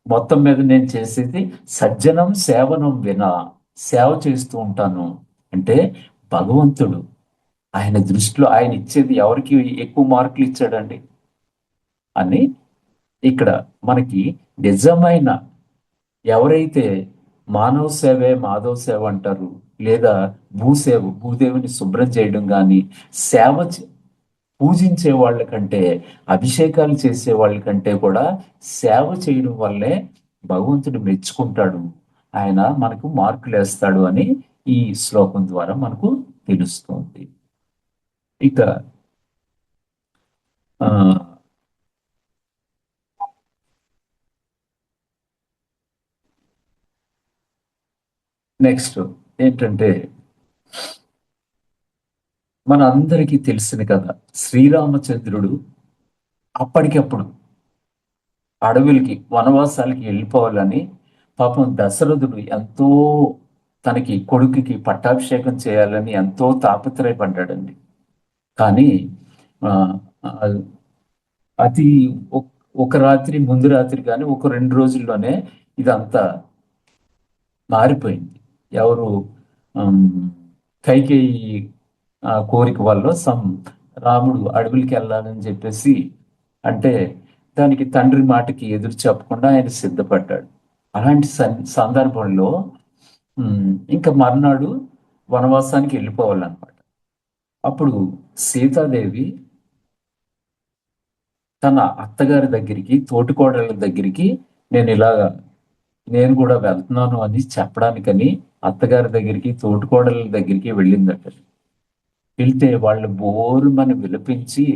మొత్తం మీద నేను చేసేది సజ్జనం సేవనం వినా, సేవ చేస్తూ ఉంటాను. అంటే భగవంతుడు ఆయన దృష్టిలో ఆయన ఇచ్చేది ఎవరికి ఎక్కువ మార్కులు ఇచ్చాడండి అని ఇక్కడ మనకి నిజమైన, ఎవరైతే మానవ సేవే మాధవ సేవ అంటారు, లేదా భూసేవ, భూదేవిని శుభ్రం చేయడం కానీ, సేవ పూజించే వాళ్ళ కంటే, అభిషేకాలు చేసే వాళ్ళ కంటే కూడా సేవ చేయడం వల్లే భగవంతుడు మెచ్చుకుంటాడు, ఆయన మనకు మార్కులు వేస్తాడు అని ఈ శ్లోకం ద్వారా మనకు తెలుస్తుంది. ఇక ఆ నెక్స్ట్ ఏంటంటే, మన అందరికీ తెలిసిన కదా, శ్రీరామచంద్రుడు అప్పటికప్పుడు అడవులకి, వనవాసాలకి వెళ్ళిపోవాలని పాపం దశరథుడు ఎంతో, తనకి కొడుకుకి పట్టాభిషేకం చేయాలని ఎంతో తాపత్రయపడ్డాడండి. కానీ ఆ ఆ, అతి ఒక రాత్రి, ముందు రాత్రి కానీ ఒక 2 రోజుల్లోనే ఇదంతా మారిపోయింది. ఎవరు, ఆమ్, కైకేయి కోరిక వల్ల రాముడు అడవులకి వెళ్ళాలని చెప్పేసి అంటే, దానికి తండ్రి మాటకి ఎదురు చెప్పకుండా ఆయన సిద్ధపడ్డాడు. అలాంటి సందర్భంలో ఇంకా మర్నాడు వనవాసానికి వెళ్ళిపోవాలన్నమాట. అప్పుడు సీతాదేవి తన అత్తగారి దగ్గరికి, తోటికోడళ్ళ దగ్గరికి నేను కూడా వెళ్తున్నాను అని చెప్పడానికని అత్తగారి దగ్గరికి, తోటికోడళ్ళ దగ్గరికి వెళ్ళిందట. వెళ్తే వాళ్ళు బోరుమని విలపించి,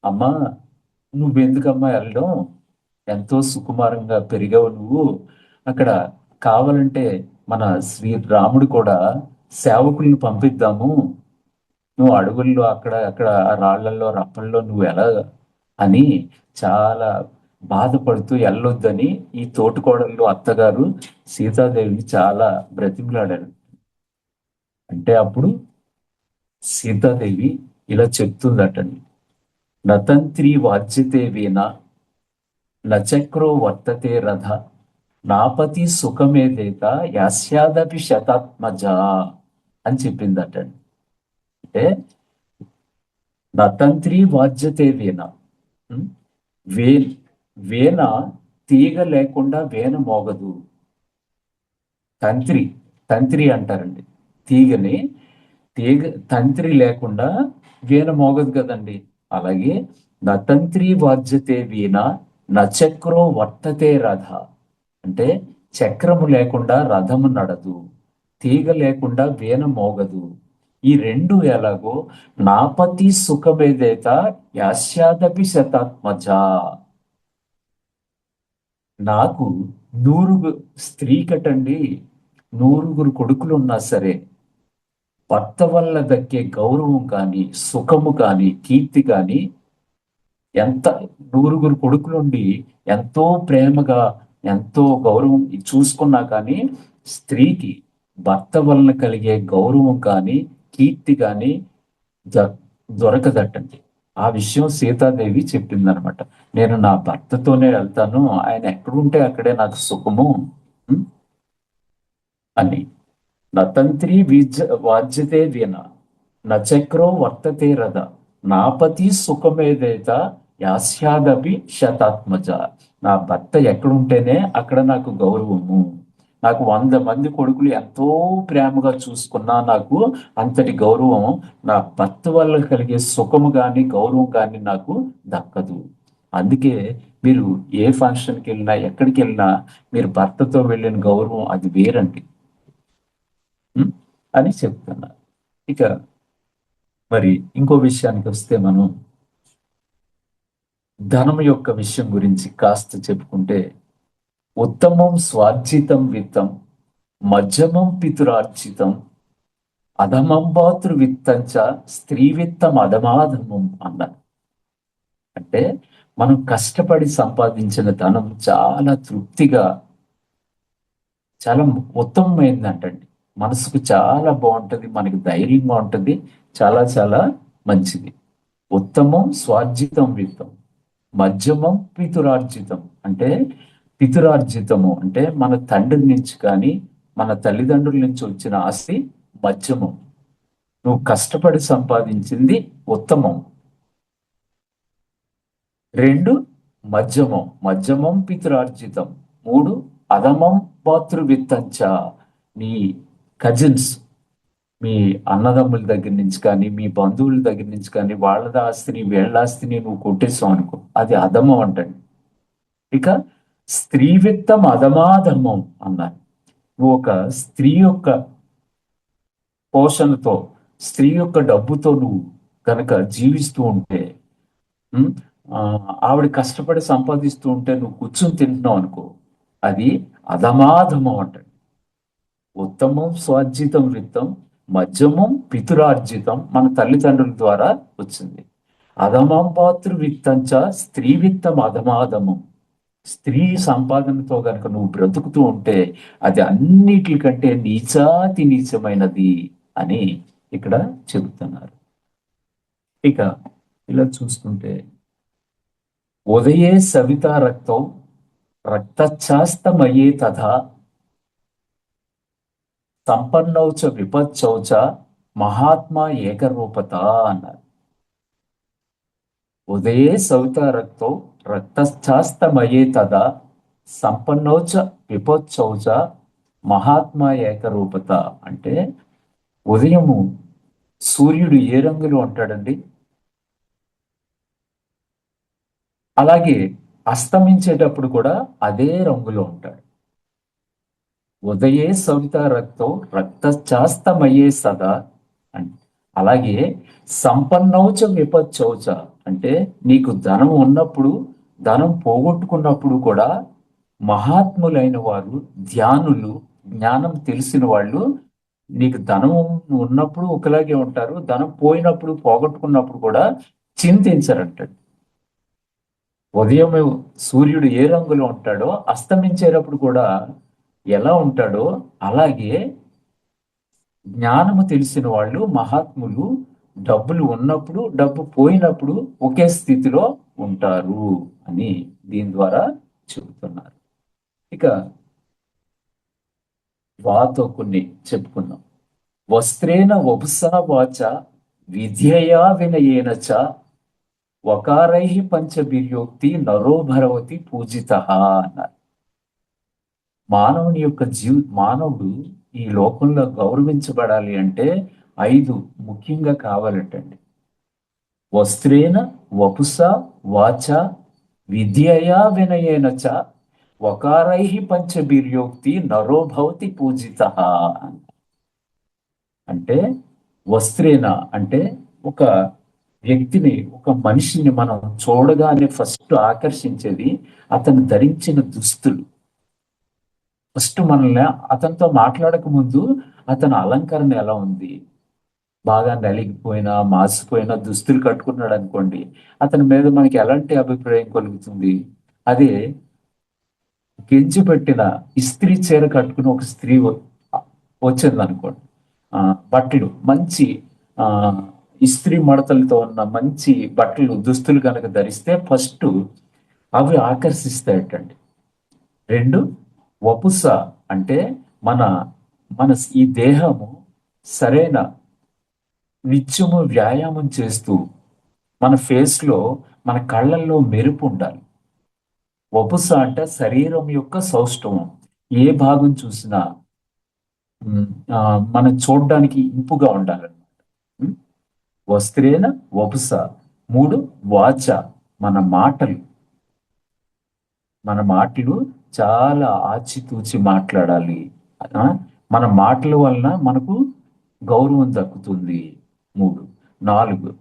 అమ్మా నువ్వెందుకమ్మా వెళ్ళడం, ఎంతో సుకుమారంగా పెరిగావు నువ్వు, అక్కడ కావాలంటే మన శ్రీరాముడు కూడా సేవకుల్ని పంపిద్దాము, నువ్వు అడవుల్లో అక్కడ అక్కడ ఆ రాళ్లలో రప్పల్లో నువ్వు ఎలా అని చాలా బాధపడుతూ వెళ్ళొద్దని ఈ తోటికోడళ్ళు అత్తగారు సీతాదేవిని చాలా బ్రతిమలాడారు. అంటే అప్పుడు సీతాదేవి ఇలా చెప్తుందటండి, నతంత్రి వాజ్యతే వీణ నచక్రో వర్తతే రథ నాపతి సుఖమేదేత యాస్యాదపి శతాత్మజ అని చెప్పిందటండి. అంటే నతంత్రి వాజ్యతే వీణ, ఉం? వే వీణ తీగ లేకుండా వీణ మోగదు. తంత్రి తంత్రి అంటారండి తీగని. తీగ తంత్రి లేకుండా వీణ మోగదు కదండి. అలాగే నతంత్రి వాద్యతే వీణ నచక్రో వర్తతే రథ, అంటే చక్రము లేకుండా రథము నడదు, తీగ లేకుండా వీణ మోగదు. ఈ రెండు ఎలాగో నాపతి సుఖమేదేత యాస్యాదపి శతాత్మజ, నాకు స్త్రీకటండి నూరుగురు కొడుకులు ఉన్నా సరే భర్త వల్ల దక్కే గౌరవం కానీ, సుఖము కానీ, కీర్తి కానీ ఎంత నూరుగురు కొడుకులుండి ఎంతో ప్రేమగా ఎంతో గౌరవం చూసుకున్నా కానీ స్త్రీకి భర్త వలన కలిగే గౌరవం కానీ, కీర్తి కానీ దొరకదటండి. ఆ విషయం సీతాదేవి చెప్పిందనమాట. నేను నా భర్తతోనే వెళ్తాను, ఆయన ఎక్కడుంటే అక్కడే నాకు సుఖము ఉం? అని. నతంత్రి వాజ్యతే వీణ నచక్రో వర్తతే రథ నాపతి సుఖమేదేత యాస్యాదపి శతాత్మజ, నా భర్త ఎక్కడుంటేనే అక్కడ నాకు గౌరవము. నాకు 100 మంది కొడుకులు ఎంతో ప్రేమగా చూసుకున్నా నాకు అంతటి గౌరవం నా భర్త వల్ల కలిగే సుఖము కానీ, గౌరవం కానీ నాకు దక్కదు. అందుకే మీరు ఏ ఫంక్షన్కి వెళ్ళినా, ఎక్కడికి వెళ్ళినా మీరు భర్తతో వెళ్ళిన గౌరవం అది వేరండి అని చెప్తున్నారు. ఇక మరి ఇంకో విషయానికి వస్తే మనం ధనం యొక్క విషయం గురించి కాస్త చెప్పుకుంటే, ఉత్తమం స్వార్జితం విత్తం మధ్యమం పితురార్జితం అధమం భాతృవిత్తంచ స్త్రీ విత్తం అధమాధమం అన్నారు. అంటే మనం కష్టపడి సంపాదించిన ధనం చాలా తృప్తిగా, చాలా ఉత్తమమైందంటండి. మనసుకు చాలా బాగుంటుంది, మనకి ధైర్యంగా ఉంటుంది, చాలా చాలా మంచిది. ఉత్తమం స్వార్జితం విత్తం మధ్యమం పితురార్జితం, అంటే పితురార్జితము అంటే మన తండ్రి నుంచి కానీ మన తల్లిదండ్రుల నుంచి వచ్చిన ఆస్తి మధ్యమం. నువ్వు కష్టపడి సంపాదించింది ఉత్తమం. 2 మధ్యమం, మధ్యమం పితురార్జితం. 3 అధమం భాతృవిత్తంచ, నీ కజిన్స్, మీ అన్నదమ్ముల దగ్గర నుంచి కానీ, మీ బంధువుల దగ్గర నుంచి కానీ వాళ్ళ ఆస్తిని వీళ్ళ ఆస్తిని నువ్వు కొట్టేసావు అనుకో, అది అధమం అంటండి. ఇక స్త్రీ విత్తం అధమాధమం అన్నారు. నువ్వు ఒక స్త్రీ యొక్క పోషణతో, స్త్రీ యొక్క డబ్బుతో నువ్వు కనుక జీవిస్తూ ఉంటే, ఆవిడ కష్టపడి సంపాదిస్తూ ఉంటే నువ్వు కూర్చొని తింటున్నావు అనుకో, అది అధమాధమం అంటండి. ఉత్తమం స్వార్జితం విత్తం మధ్యమం పితురార్జితం, మన తల్లిదండ్రుల ద్వారా వచ్చింది. అధమం భాతృవిత్తంచ స్త్రీ విత్తం అధమాధమం, స్త్రీ సంపాదనతో కనుక నువ్వు బ్రతుకుతూ ఉంటే అది అన్నిటికంటే నీచాతి నీచమైనది అని ఇక్కడ చెబుతున్నారు. ఇక ఇలా చూసుకుంటే, ఉదయే సవితా రక్తం రక్తఛాస్తమయే తథా సంపన్నౌచ విపచ్చౌచ మహాత్మా ఏకరూపత అన్నారు. ఉదయే సవితా రక్తం రక్తఛాస్తమయే తథా సంపన్నౌచ విపచ్చౌచ మహాత్మా ఏకరూపత, అంటే ఉదయము సూర్యుడు ఏ రంగులో ఉంటాడండి? అలాగే అస్తమించేటప్పుడు కూడా అదే రంగులో ఉంటాడు. ఉదయే సవిత రక్తం రక్తచాస్తమయ్యే సదా అని. అలాగే సంపన్నౌచ విపచ్చౌచ అంటే నీకు ధనం ఉన్నప్పుడు, ధనం పోగొట్టుకున్నప్పుడు కూడా మహాత్ములైన వారు, ధ్యానులు, జ్ఞానం తెలిసిన వాళ్ళు నీకు ధనం ఉన్నప్పుడు ఒకలాగే ఉంటారు, ధనం పోయినప్పుడు పోగొట్టుకున్నప్పుడు కూడా చింతించరంటాడు. ఉదయం సూర్యుడు ఏ రంగులో ఉంటాడో అస్తమించేటప్పుడు కూడా ఎలా ఉంటాడో అలాగే జ్ఞానము తెలిసిన వాళ్ళు, మహాత్ములు డబ్బులు ఉన్నప్పుడు, డబ్బు పోయినప్పుడు ఒకే స్థితిలో ఉంటారు అని దీని ద్వారా చెబుతున్నారు. ఇక వాతో కొన్ని చెప్పుకున్నాం. వస్త్రేణ వపుసా వాచ విద్యయా వినయేన చ వకారై పంచబిర్యోక్తి నరో భరవతి పూజిత అన్నారు. మానవుడు ఈ లోకంలో గౌరవించబడాలి అంటే 5 ముఖ్యంగా కావాలటండి. వస్త్రేణ వపుస వాచ విద్యయా వినయేన చ వకారై పంచబిర్యోక్తి నరో భవతి పూజిత. అంటే వస్త్రేణ అంటే ఒక వ్యక్తిని, ఒక మనిషిని మనం చూడగానే ఫస్ట్ ఆకర్షించేది అతను ధరించిన దుస్తులు. ఫస్ట్ మనల్ని అతనితో మాట్లాడక ముందు అతని అలంకరణ ఎలా ఉంది, బాగా నలిగిపోయిన మాసిపోయిన దుస్తులు కట్టుకున్నాడు అనుకోండి, అతని మీద మనకి ఎలాంటి అభిప్రాయం కలుగుతుంది? అదే గెంజి పెట్టిన ఇస్త్రీ చీర కట్టుకుని ఒక స్త్రీ వచ్చింది అనుకోండి, బట్టలు మంచి ఆ ఇస్త్రీ మడతలతో ఉన్న మంచి బట్టలు, దుస్తులు కనుక ధరిస్తే ఫస్ట్ అవి ఆకర్షిస్తాయటండి. 2 వపుస అంటే మన మన ఈ దేహము సరైన నిత్యము వ్యాయామం చేస్తూ మన ఫేస్ లో, మన కళ్ళల్లో మెరుపు ఉండాలి. వపుస అంటే శరీరం యొక్క సౌష్ఠవం. ఏ భాగం చూసినా మనం చూడడానికి ఇంపుగా ఉండాలన్నమాట. వస్త్రేణ వపుస. 3 వాచ మన మాటలు. మన మాటలు చాలా ఆచితూచి మాట్లాడాలి. మన మాటల వలన మనకు గౌరవం దక్కుతుంది. 3. 4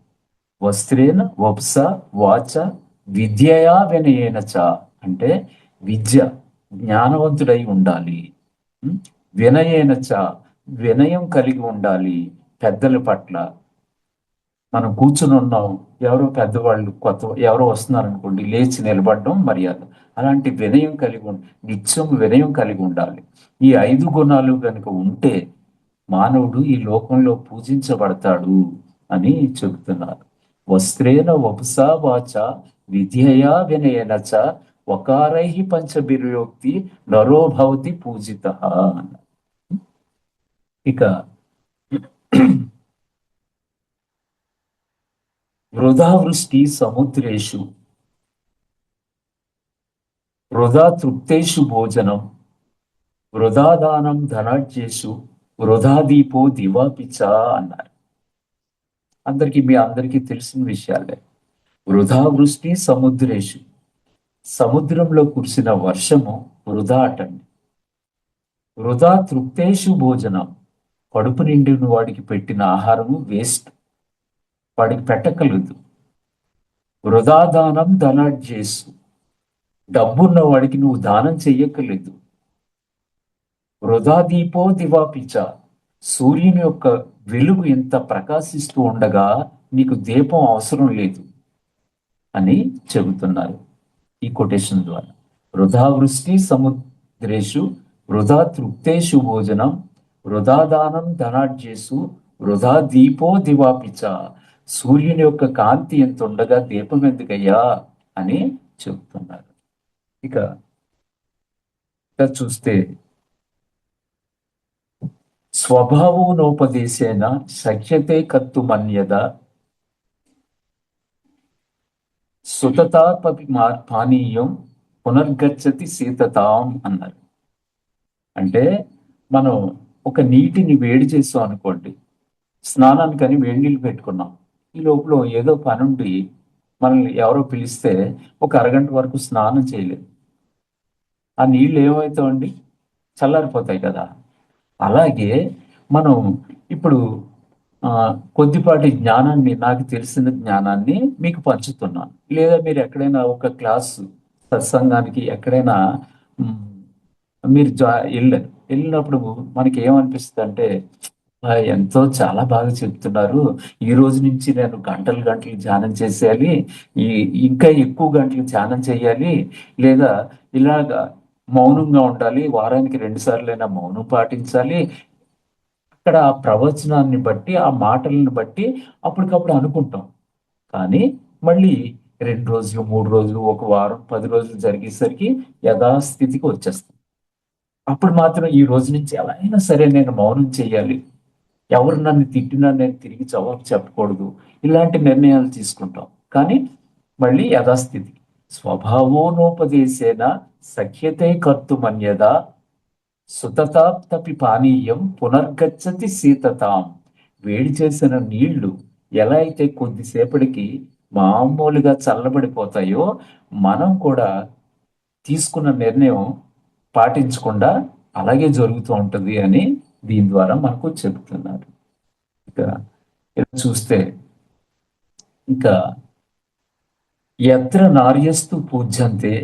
వస్త్రేణ వపుస వాచ విద్యయా వినయేన చ అంటే విద్య, జ్ఞానవంతుడై ఉండాలి. వినయేన చ వినయం కలిగి ఉండాలి. పెద్దల పట్ల మనం కూర్చుని ఉన్నాం, ఎవరో పెద్దవాళ్ళు ఎవరో వస్తున్నారు అనుకోండి, లేచి నిలబడడం మర్యాద. అలాంటి వినయం కలిగి నిత్యం వినయం కలిగి ఉండాలి. ఈ 5 గుణాలు కనుక ఉంటే మానవుడు ఈ లోకంలో పూజించబడతాడు అని చెబుతున్నారు. వస్త్రేణ వపుసా వాచ విద్యయా వినయేన చ వకారై పంచబిర్యోక్తి నరో భవతి పూజిత. ఇక వృధా వృష్టి సముద్రేషు వృధా తృప్తేషు భోజనం వృధా దానం ధనార్జేషు వృధా దీపో దివాపిచ అన్నారు. మీ అందరికీ తెలిసిన విషయాలే. వృధా వృష్టి సముద్రేషు, సముద్రంలో కురిసిన వర్షము వృధా అటండి. వృధా తృప్తేషు భోజనం, కడుపు నిండిన వాడికి పెట్టిన ఆహారము వేస్ట్, వాడికి పెట్టకలేదు. వృధా దానం ధనార్జేసు, డబ్బున్న వాడికి నువ్వు దానం చెయ్యక్కర్లేదు. వృధా దీపో దివాపిచ, సూర్యుని యొక్క వెలుగు ఎంత ప్రకాశిస్తూ ఉండగా నీకు దీపం అవసరం లేదు అని చెబుతున్నారు ఈ కొటేషన్ ద్వారా. వృధా వృష్టి సముద్రేషు వృధా తృప్తేషు భోజనం వృధా దానం ధనార్జేసు వృధా దీపో దివాపిచ, సూర్యుని యొక్క కాంతి ఎంత ఉండగా దీపం ఎందుకయ్యా అని చెబుతున్నారు. ఇక చూస్తే స్వభావోనోపదేశేన శక్యతే కర్తు మన్యద సుతతా పానీయం పునర్గచ్చతి శీతతాం అన్నారు. అంటే మనం ఒక నీటిని వేడి చేస్తాం అనుకోండి, స్నానానికని వేడి నీళ్ళు పెట్టుకున్నాం, ఈ లోపల ఏదో పనుండి మనల్ని ఎవరో పిలిస్తే ఒక అరగంట వరకు స్నానం చేయలేదు. ఆ నీళ్ళు ఏమవుతామండి? చల్లారిపోతాయి కదా. అలాగే మనం ఇప్పుడు కొద్దిపాటి జ్ఞానాన్ని, నాకు తెలిసిన జ్ఞానాన్ని మీకు పంచుతున్నాను. లేదా మీరు ఎక్కడైనా ఒక క్లాసు సత్సంగానికి ఎక్కడైనా మ్, మీరు వెళ్ళినప్పుడు మనకి ఏమనిపిస్తుంది అంటే, ఎంతో చాలా బాగా చెప్తున్నారు, ఈ రోజు నుంచి నేను గంటలు గంటలు ధ్యానం చేసేయాలి, ఈ ఇంకా ఎక్కువ గంటలు ధ్యానం చేయాలి, లేదా ఇలాగా మౌనంగా ఉండాలి, వారానికి 2 సార్లైనా మౌనం పాటించాలి. అక్కడ ఆ ప్రవచనాన్ని బట్టి, ఆ మాటలను బట్టి అప్పటికప్పుడు అనుకుంటాం. కానీ మళ్ళీ 2 రోజులు, 3 రోజులు, ఒక వారం, 10 రోజులు జరిగేసరికి యథాస్థితికి వచ్చేస్తాం. అప్పుడు మాత్రం ఈ రోజు నుంచి ఎలా అయినా సరే నేను మౌనం చేయాలి, ఎవరు నన్ను తిట్టినా నేను తిరిగి జవాబు చెప్పకూడదు, ఇలాంటి నిర్ణయాలు తీసుకుంటాం. కానీ మళ్ళీ యథాస్థితి. స్వభావోనోపదేశేన సఖ్యతే కర్తుమన్యదా సుతతాప్తపి పానీయం పునర్గచ్చతి శీతతాం. వేడి చేసిన నీళ్లు ఎలా అయితే కొద్దిసేపటికి మామూలుగా చల్లబడిపోతాయో, మనం కూడా తీసుకున్న నిర్ణయం పాటించకుండా అలాగే జరుగుతూ ఉంటుంది అని దీని ద్వారా మనకు చెబుతున్నారు. ఇక ఇలా చూస్తే, ఇంకా ఎత్ర నార్యస్తు పూజ్యంతే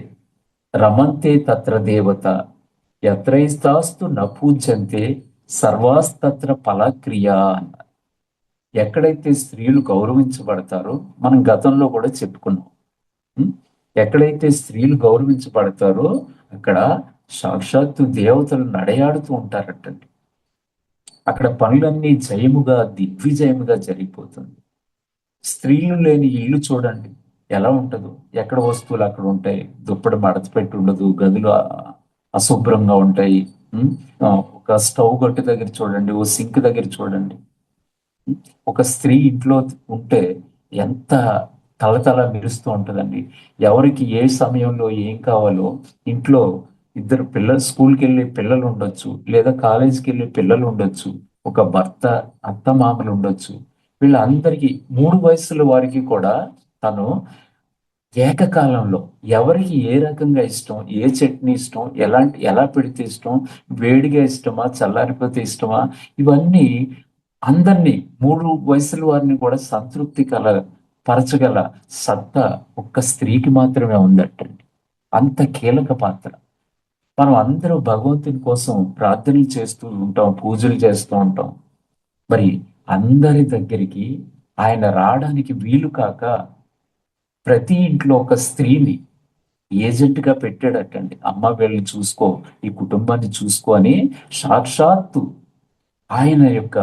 రమంతే తత్ర దేవత, ఎత్రైస్తాస్తు న పూజ్యంతే సర్వాస్తత్ర ఫలక్రియా అన్నారు. ఎక్కడైతే స్త్రీలు గౌరవించబడతారో, మనం గతంలో కూడా చెప్పుకున్నాం. ఉం? ఎక్కడైతే స్త్రీలు గౌరవించబడతారో అక్కడ సాక్షాత్తు దేవతలు నడయాడుతూ ఉంటారటండి. అక్కడ పనులన్నీ జయముగా, దిగ్విజయముగా జరిగిపోతుంది. స్త్రీలు లేని ఇల్లు చూడండి ఎలా ఉంటుందో. ఎక్కడ వస్తువులు అక్కడ ఉంటాయి, దుప్పటి మడత పెట్టి ఉండదు, గదులు అశుభ్రంగా ఉంటాయి. ఉం? ఒక స్టవ్ గట్టు దగ్గర చూడండి, ఓ సింక్ దగ్గర చూడండి. ఒక స్త్రీ ఇంట్లో ఉంటే ఎంత తలతల మెరుస్తూ ఉంటుందండి. ఎవరికి ఏ సమయంలో ఏం కావాలో, ఇంట్లో ఇద్దరు పిల్లలు, స్కూల్కి వెళ్ళే పిల్లలు ఉండొచ్చు, లేదా కాలేజీకి వెళ్ళే పిల్లలు ఉండొచ్చు, ఒక భర్త, అత్త మామలు ఉండొచ్చు. వీళ్ళందరికీ 3 వయసుల వారికి కూడా తను ఏకకాలంలో ఎవరికి ఏ రకంగా ఇష్టం, ఏ చట్నీ ఇష్టం, ఎలా పెడితే ఇష్టం, వేడిగా ఇష్టమా, చల్లారిపోతే ఇష్టమా, ఇవన్నీ అందరినీ 3 వయసుల వారిని కూడా సంతృప్తి పరచగల సత్తా ఒక్క స్త్రీకి మాత్రమే ఉందటండి. అంత కీలక పాత్ర. మనం అందరూ భగవంతుని కోసం ప్రార్థనలు చేస్తూ ఉంటాం, పూజలు చేస్తూ ఉంటాం. మరి అందరి దగ్గరికి ఆయన రావడానికి వీలు కాక ప్రతి ఇంట్లో ఒక స్త్రీని ఏజెంట్ గా పెట్టాడటండి. అమ్మ వీళ్ళని చూసుకో, ఈ కుటుంబాన్ని చూసుకో అని సాక్షాత్తు ఆయన యొక్క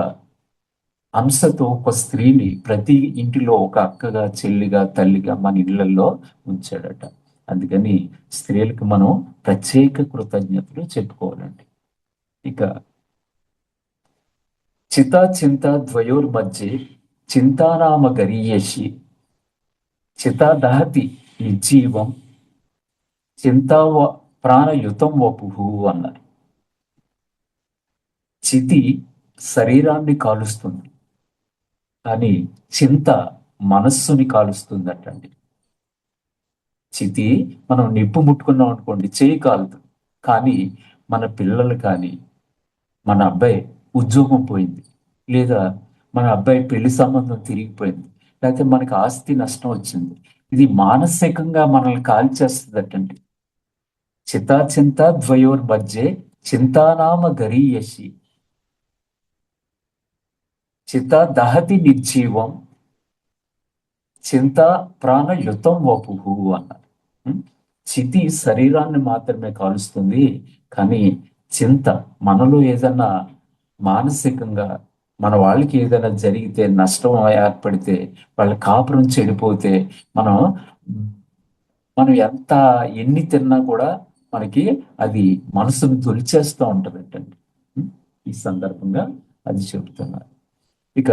అంశతో ఒక స్త్రీని ప్రతి ఇంటిలో ఒక అక్కగా, చెల్లిగా, తల్లిగా మన ఇళ్లలో ఉంచాడట. అందుకని స్త్రీలకు మనం ప్రత్యేక కృతజ్ఞతలు చెప్పుకోవాలండి. ఇక చితా చింత ద్వయోర్మధ్యే చింతానామ గరీయసి చితా దహతి నిర్జీవం చింతావ ప్రాణయుతం వపుహు అన్నారు. చితి శరీరాన్ని కాలుస్తుంది, కానీ చింత మనస్సుని కాలుస్తుందటండి. చితి మనం నిప్పు ముట్టుకున్నాం అనుకోండి, చేయి కాలుతుంది. కానీ మన పిల్లలు కానీ, మన అబ్బాయి ఉద్యోగం పోయింది, లేదా మన అబ్బాయి పెళ్లి సంబంధం తిరిగిపోయింది, లేకపోతే మనకి ఆస్తి నష్టం వచ్చింది, ఇది మానసికంగా మనల్ని కాల్చేస్తుందటండి. చితాచింత ద్వయోర్ మధ్యే చింతానామ గరీయసి చిత దహతి నిర్జీవం చింత ప్రాణయుతం వపుహు అన్నారు. ఉం? చితి శరీరాన్ని మాత్రమే కాలుస్తుంది, కానీ చింత మనలో ఏదైనా మానసికంగా మన వాళ్ళకి ఏదైనా జరిగితే, నష్టం ఏర్పడితే, వాళ్ళ కాపురం చెడిపోతే, మనం మనం ఎన్ని తిన్నా కూడా మనకి అది మనసును తొలిచేస్తూ ఉంటుందంటండి. ఉం? ఈ సందర్భంగా అది చెబుతున్నారు. ఇక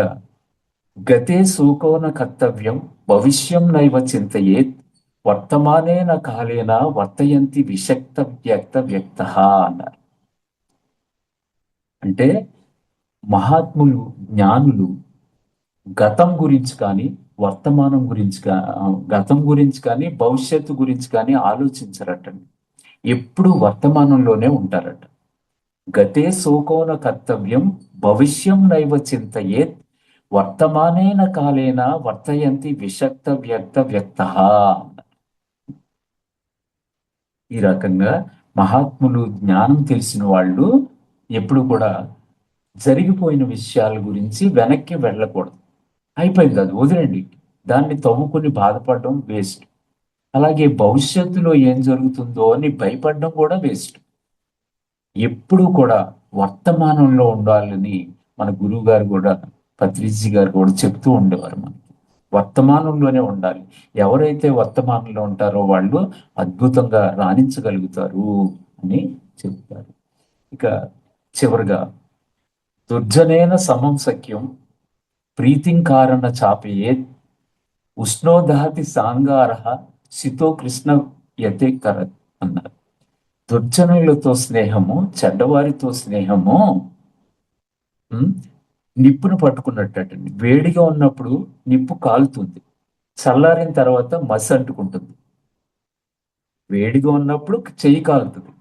గతే సుకోన కర్తవ్యం భవిష్యం నైవ చింతయేత్ వర్తమానేన కాలేన వర్తయంతి విషక్త వ్యక్త వ్యక్త అన్నారు. అంటే మహాత్ములు, జ్ఞానులు గతం గురించి కానీ, వర్తమానం గురించి గతం గురించి కానీ భవిష్యత్తు గురించి కానీ ఆలోచించరటండి. ఎప్పుడు వర్తమానంలోనే ఉంటారట. గతే శోకోన కర్తవ్యం భవిష్యం నైవ చింతయేత్ వర్తమానేన కాలేన వర్తయంతి విషక్త వ్యక్త వ్యక్త. ఈ రకంగా మహాత్ములు, జ్ఞానం తెలిసిన వాళ్ళు ఎప్పుడు కూడా జరిగిపోయిన విషయాల గురించి వెనక్కి వెళ్ళకూడదు. అయిపోయింది, అది వదిలేండి, దాన్ని తవ్వుకుని బాధపడడం వేస్ట్. అలాగే భవిష్యత్తులో ఏం జరుగుతుందో అని భయపడడం కూడా వేస్ట్. ఎప్పుడూ కూడా వర్తమానంలో ఉండాలని మన గురువు గారు కూడా, పత్రిజీ గారు కూడా చెప్తూ ఉండేవారు మనకి. వర్తమానంలోనే ఉండాలి. ఎవరైతే వర్తమానంలో ఉంటారో వాళ్ళు అద్భుతంగా రాణించగలుగుతారు అని చెప్తారు. ఇక చివరిగా, దుర్జనేన సమం సఖ్యం ప్రీతిం కారణ చాపయే ఉష్ణోదహతి సాంగార శితో కృష్ణ యతే కరత్ అన్నారు. దుర్జనులతో స్నేహము, చెడ్డవారితో స్నేహము నిప్పును పట్టుకున్నట్టండి. వేడిగా ఉన్నప్పుడు నిప్పు కాలుతుంది, చల్లారిన తర్వాత మసి అంటుకుంటుంది. వేడిగా ఉన్నప్పుడు చెయ్యి కాలుతుంది,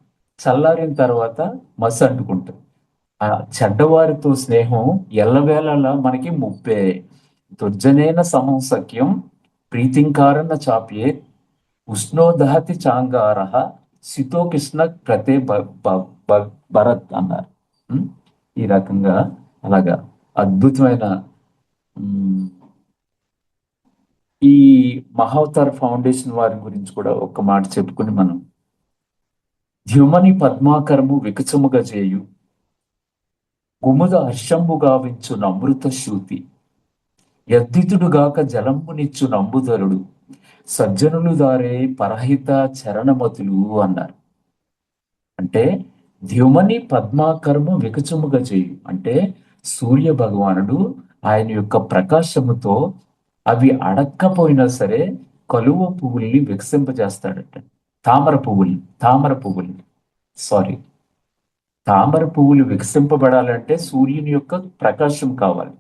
చల్లారిన తర్వాత మసి అంటుకుంటుంది. ఆ చెడ్డవారితో స్నేహం ఎల్లవేళలా మనకి ముప్పే. దుర్జనేన సమం సఖ్యం ప్రీతింకారణ చాప్యే ఉష్ణోదహతి చాంగార శితో కృష్ణ ప్రతే భరత్ అన్నారు. ఈ రకంగా అలాగా అద్భుతమైన ఈ మహావతార్ ఫౌండేషన్ వారి గురించి కూడా ఒక మాట చెప్పుకుని మనం, ద్యుమని పద్మాకరము వికచముగా చేయు గుముద హర్షంబు గావించు నమృత శూతి యద్దితుడుగాక జలంబునిచ్చు నంబుధరుడు సజ్జనులు దారే పరహిత చరణమతులు అన్నారు. అంటే ద్యుమని పద్మాకరము వికచముగా చేయు అంటే సూర్య భగవానుడు ఆయన యొక్క ప్రకాశముతో అవి అడక్కపోయినా సరే కలువ పువ్వుల్ని వికసింపజేస్తాడట. తామర పువ్వుల్ని తామర పువ్వులు వికసింపబడాలంటే సూర్యుని యొక్క ప్రకాశం కావాలి.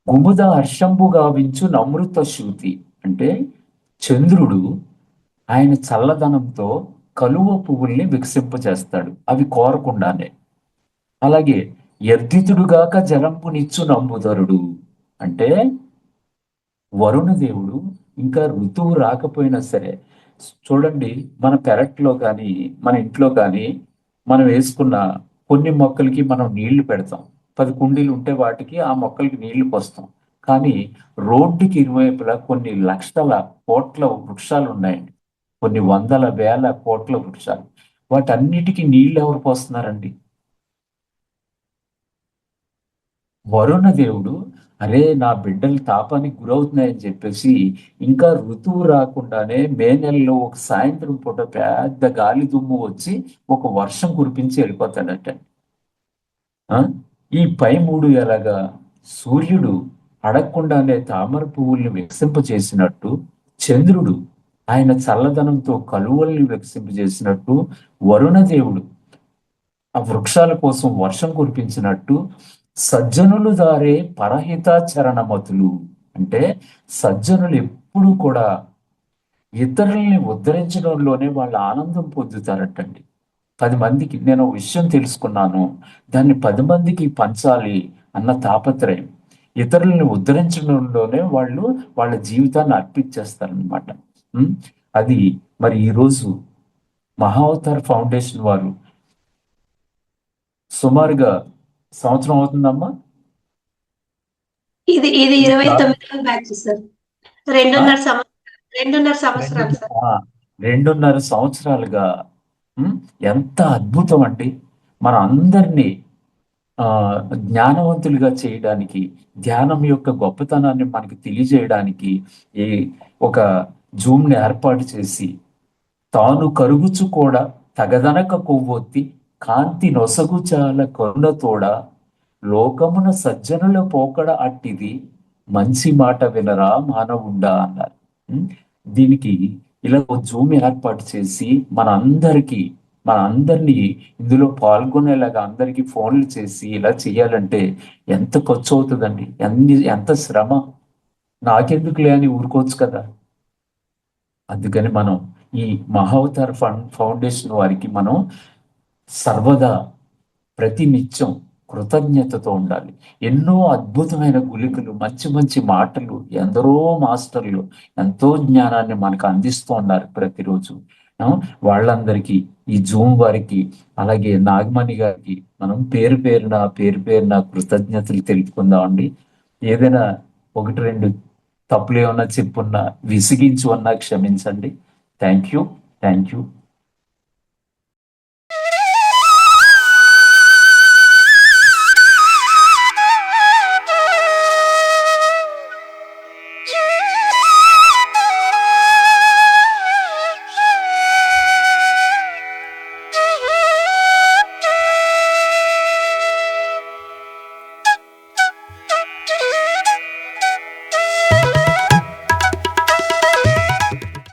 గుముద హర్షంబు గావించు నమృత శూతి అంటే చంద్రుడు ఆయన చల్లదనంతో కలువ పువ్వుల్ని వికసింపజేస్తాడు, అవి కోరకుండానే. అలాగే యర్ధితుడుగాక జలంపునిచ్చు నంబుధరుడు అంటే వరుణదేవుడు ఇంకా ఋతువు రాకపోయినా సరే, చూడండి, మన పెరట్లో కానీ మన ఇంట్లో కానీ మనం వేసుకున్న కొన్ని మొక్కలకి మనం నీళ్లు పెడతాం. 10 కుండీలు ఉంటే వాటికి ఆ మొక్కలకి నీళ్లు పోస్తాం. కానీ రోడ్డుకి ఇరువైపులా కొన్ని లక్షల కోట్ల వృక్షాలు ఉన్నాయండి, కొన్ని వందల వేల కోట్ల వృక్షాలు. వాటన్నిటికీ నీళ్లు ఎవరు పోస్తున్నారండి? వరుణ దేవుడు, అరే నా బిడ్డలు తాపానికి గురవుతున్నాయని చెప్పేసి ఇంకా ఋతువు రాకుండానే మే నెలలో ఒక సాయంత్రం పూట పెద్ద గాలి దుమ్ము వచ్చి ఒక వర్షం కురిపించి వెళ్ళిపోతాడట. ఈ పై 3 ఎలాగా సూర్యుడు అడగకుండానే తామర పువ్వుల్ని వికసింపజేసినట్టు, చంద్రుడు ఆయన చల్లదనంతో కలువల్ని వికసింపజేసినట్టు, వరుణదేవుడు ఆ వృక్షాల కోసం వర్షం కురిపించినట్టు, సజ్జనులు దారే పరహిత చరణమతులు అంటే సజ్జనులు ఎప్పుడూ కూడా ఇతరుల్ని ఉద్ధరించడంలోనే వాళ్ళ ఆనందం పొందుతారటండి. 10 మందికి నేను విషయం తెలుసుకున్నాను, దాన్ని 10 మందికి పంచాలి అన్న తాపత్రయం, ఇతరుల్ని ఉద్ధరించడంలోనే వాళ్ళు వాళ్ళ జీవితాన్ని అర్పించేస్తారనమాట. అది మరి ఈరోజు మహావతార్ ఫౌండేషన్ వారు సుమారుగా సంవత్సరం అవుతుందమ్మా, ఇది 29వ బ్యాచ్ సార్. 2.5 సంవత్సరాలు సార్. 2.5 సంవత్సరాలుగా ఎంత అద్భుతం అండి. మన అందరినీ జ్ఞానవంతులుగా చేయడానికి, ధ్యానం యొక్క గొప్పతనాన్ని మనకి తెలియజేయడానికి ఈ ఒక జూమ్ని ఏర్పాటు చేసి, తాను కరుగుచు కూడా తగదనక కొవ్వొత్తి కాంతి నొసగు చాల కరుణతోడ లోకమున సజ్జనుల పోకడ అట్టిది మంచి మాట వినరా మానవుండా అన్నారు. దీనికి ఇలా జూమ్ ఏర్పాటు చేసి మనందరినీ ఇందులో పాల్గొనేలాగా అందరికీ ఫోన్లు చేసి ఇలా చేయాలంటే ఎంత ఖర్చు అవుతుందండి, ఎంత శ్రమ. నాకెందుకులే అని ఊరుకోవచ్చు కదా. అందుకని మనం ఈ మహావతార్ ఫౌండేషన్ వారికి మనం సర్వదా ప్రతి నిత్యం కృతజ్ఞతతో ఉండాలి. ఎన్నో అద్భుతమైన గుళికలు, మంచి మంచి మాటలు, ఎందరో మాస్టర్లు ఎంతో జ్ఞానాన్ని మనకు అందిస్తూ ఉన్నారు ప్రతిరోజు. ఆ, వాళ్ళందరికీ, ఈ జూమ్ వారికి, అలాగే నాగమణి గారికి మనం పేరు పేరున కృతజ్ఞతలు తెలుపుకుందామండి. ఏదైనా ఒకటి రెండు తప్పులు ఏమన్నా చెప్పున్నా, విసిగించు అన్నా క్షమించండి. Thank you. Thank you.